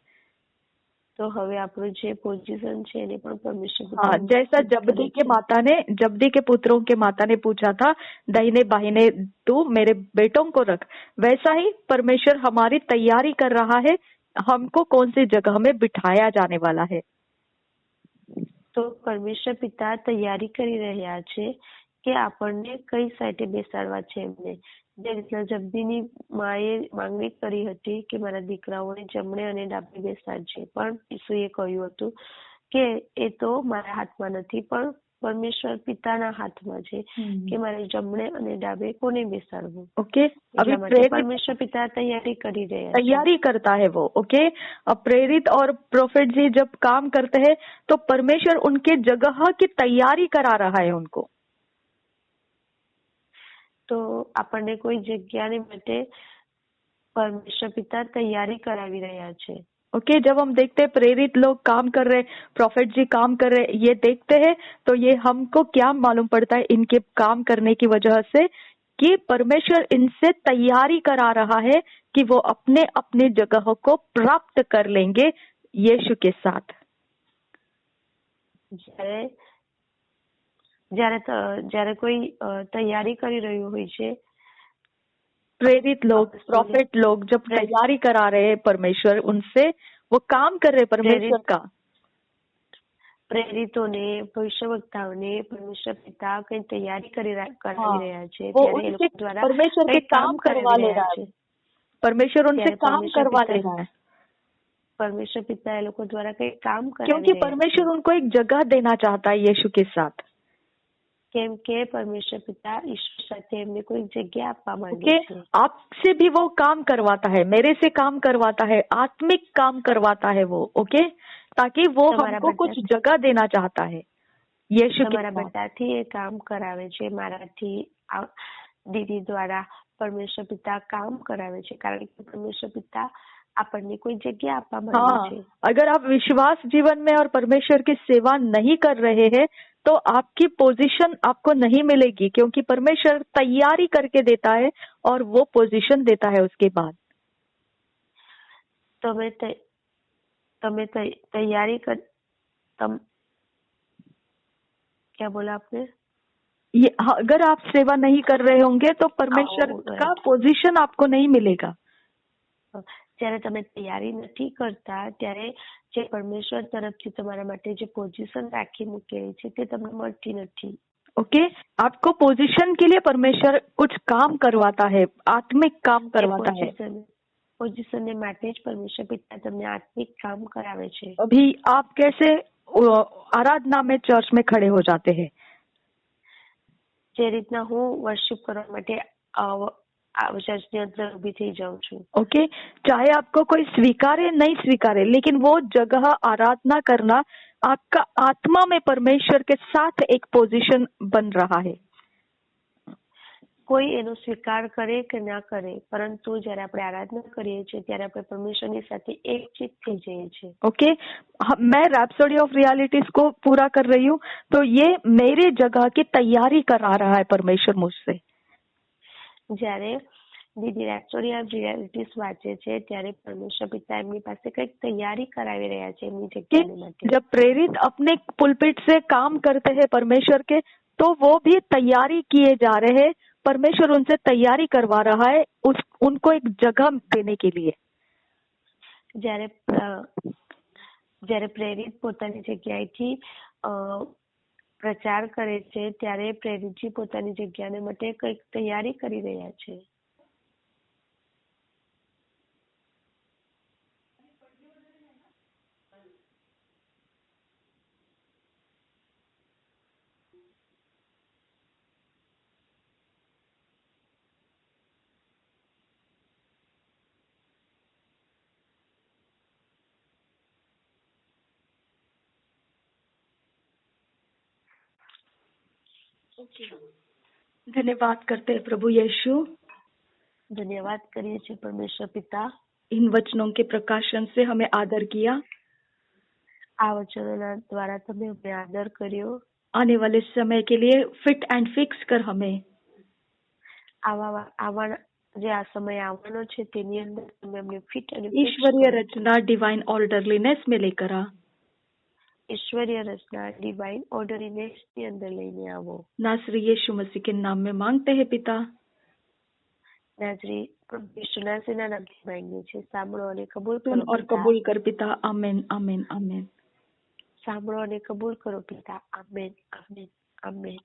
Speaker 2: तो હવે આપણું જે પોઝિશન છે એને પણ પરમેશ્વર।
Speaker 3: हाँ, जैसा जब्दी के पुत्रों के माता ने पूछा था, दाहिने बाहिने तू मेरे बेटों को रख, वैसा ही परमेश्वर हमारी तैयारी कर रहा है, हमको कौन सी जगह में बिठाया जाने वाला है।
Speaker 2: તો પરમેશ્વર પિતા તૈયારી કરી રહ્યા છે કે આપણને કઈ સાઈડે બેસાડવા છે એમને। જે રીતના જબ્દીની માએ માંગણી કરી હતી કે મારા દીકરાઓને જમણે અને ડાબે બેસાડજે, પણ ઈસુએ કહ્યું હતું કે એ તો મારા હાથમાં નથી, પણ પરમેશ્વર પિતાના હાથમાં છે કે મારે જમણે અને ડાબે કોને બેસાડવું।
Speaker 3: ओके, अभी
Speaker 2: परमेश्वर पिता तैयारी करी रहे हैं,
Speaker 3: तैयारी करता है वो। ओके, अब प्रेरित और प्रोफेट जी जब काम करते हैं तो परमेश्वर उनके जगह की तैयारी करा रहा है उनको।
Speaker 2: तो આપણને કોઈ જગ્યાની માટે પરમેશ્વર પિતા તૈયારી કરાવી રહ્યા છે।
Speaker 3: ओके, जब हम देखते हैं प्रेरित लोग काम कर रहे, प्रोफेट जी काम कर रहे, ये देखते हैं तो ये हमको क्या मालूम पड़ता है इनके काम करने की वजह से कि परमेश्वर इनसे तैयारी करा रहा है कि वो अपने अपने जगह को प्राप्त कर लेंगे यीशु के साथ।
Speaker 2: જ્યારે કોઈ તૈયારી કરી રહ્યું હોય છે
Speaker 3: प्रेरित लोग,
Speaker 2: अपोस्तलिक,
Speaker 3: प्रॉफिट लोग जब तैयारी करा रहे हैं परमेश्वर उनसे, वो काम कर रहे परमेश्वर का।
Speaker 2: પ્રેરિતોને, ભવિષ્યવક્તાઓને પરમેશ્વર પિતા કઈ તૈયારી કરાવી રહ્યા છે,
Speaker 3: वो
Speaker 2: ત્યારે એ
Speaker 3: उनसे
Speaker 2: લોકો દ્વારા
Speaker 3: परमेश्वर के
Speaker 2: કઈ
Speaker 3: काम
Speaker 2: કામ
Speaker 3: करवा
Speaker 2: કરાવી
Speaker 3: ले
Speaker 2: રહ્યા
Speaker 3: रहा
Speaker 2: છે।
Speaker 3: है, परमेश्वर उनसे
Speaker 2: ત્યારે
Speaker 3: काम
Speaker 2: परमेश्वर
Speaker 3: करवा
Speaker 2: पिता-
Speaker 3: ले रहा है,
Speaker 2: પરમેશ્વર પિતા એ લોકો દ્વારા કઈ કામ કરાવી
Speaker 3: क्योंकि
Speaker 2: રહ્યા છે।
Speaker 3: परमेश्वर उनको एक जगह देना चाहता है यीशु के साथ।
Speaker 2: કેમ કે પરમેશ્વર પિતા ઈશ્વર સાથે એમને કોઈ જગ્યા આપવા માંગે
Speaker 3: कि
Speaker 2: છે।
Speaker 3: आपसे भी वो काम करवाता है, मेरे से काम करवाता है, आत्मिक काम करवाता है वो, ओके, ताकि वो
Speaker 2: તમારા
Speaker 3: हमको कुछ
Speaker 2: बच्चा-
Speaker 3: जगह देना चाहता है यीशु के
Speaker 2: તમારા
Speaker 3: साथ।
Speaker 2: બધાથી એ કામ કરાવે છે, મારાથી દીદી દ્વારા પરમેશ્વર પિતા કામ કરાવે છે, કારણ કે પરમેશ્વર પિતા આપણને કોઈ જગ્યા આપવા માંગે
Speaker 3: हाँ,
Speaker 2: છે।
Speaker 3: अगर आप विश्वास जीवन में और परमेश्वर की सेवा नहीं कर रहे हैं तो आपकी पोजीशन आपको नहीं मिलेगी, क्योंकि परमेश्वर तैयारी करके देता है और वो पोजीशन देता है उसके बाद।
Speaker 2: તમે તૈયારી कर क्या बोला आपने?
Speaker 3: ये अगर आप सेवा नहीं कर रहे होंगे तो परमेश्वर का पोजीशन आपको नहीं मिलेगा।
Speaker 2: જ્યારે તમે તૈયારી નથી કરતા ત્યારે જે પરમેશ્વર તરફથી તમારા માટે જે પોઝિશન રાખી મૂકેલી છે તે તમને મળતી નથી।
Speaker 3: ओके, आपको पोजीशन के लिए परमेश्वर कुछ काम करवाता है, आत्मिक काम करवाता है।
Speaker 2: પોઝિશન માટે જ પરમેશ્વર પિતા તમને આત્મિક કામ કરાવે છે।
Speaker 3: अभी आप कैसे आराधना में चर्च में खड़े हो जाते हैं,
Speaker 2: જે રીતના હું વર્શિપ કરવા માટે ચર્ચની અંદર ઊભી થઈ જાઉં છું।
Speaker 3: ओके, चाहे आपको कोई स्वीकारे नहीं स्वीकारे, लेकिन वो जगह आराधना करना आपका आत्मा में परमेश्वर के साथ एक पोजीशन बन रहा है।
Speaker 2: કોઈ એનો સ્વીકાર કરે કે ના કરે, પરંતુ જ્યારે આપણે આરાધના કરીએ છીએ ત્યારે આપણે પરમેશ્વરની સાથે એકચિત થઈ જઈએ છીએ।
Speaker 3: ओके, मैं रैप्सोडी ऑफ रियलिटीज को पूरा कर रही हूँ, तो ये मेरे जगह की तैयारी करा रहा है परमेश्वर मुझसे।
Speaker 2: જ્યારે દીદી રેપ્સોડી ઓફ રિયાલિટીઝ વાંચે છે ત્યારે પરમેશ્વર પિતા એમની પાસે કંઈક તૈયારી કરાવી રહ્યા છે એમની જગ્યાની માટે।
Speaker 3: जब प्रेरित अपने पुलपिट से काम करते हैं परमेश्वर के, तो वो भी तैयारी किए जा रहे हैं, परमेश्वर उनसे तैयारी करवा रहा है उनको एक जगह देने के लिए।
Speaker 2: જ્યારે પ્રેરિત પોતાની જગ્યાએથી પ્રચાર કરે છે ત્યારે પ્રેરિતજી પોતાની જગ્યાને માટે કંઈક તૈયારી કરી રહ્યા છે।
Speaker 3: धन्यवाद करते हैं प्रभु यीशु,
Speaker 2: ધન્યવાદ કરીએ છીએ પરમેશ્વર પિતા,
Speaker 3: इन वचनों के प्रकाशन से हमें आदर किया,
Speaker 2: આ વચનોના દ્વારા તમે અમને આદર કર્યો।
Speaker 3: आने वाले समय के लिए फिट एंड फिक्स कर हमें
Speaker 2: જે આ સમય આવવાનો છે તેની અંદર તમે અમને ફિટ અને
Speaker 3: ईश्वरीय रचना डिवाइन ऑर्डरलीनेस में लेकर आ।
Speaker 2: ઈશ્વરીય રચના ડિવાઇન ઓર્ડરલીનેસ ની અંદર લઈને આવો।
Speaker 3: नासरी यीशु मसीह के नाम में मांगते हैं पिता,
Speaker 2: નાઝરી यीशु नासीના નામથી માંગીએ છીએ, સાંભળો અને કબૂલ
Speaker 3: सुन
Speaker 2: કરો
Speaker 3: और
Speaker 2: पिता।
Speaker 3: कबूल कर पिता, आमीन आमीन आमीन।
Speaker 2: સાંભળો અને કબૂલ કરો પિતા। આમેન આમેન આમેન।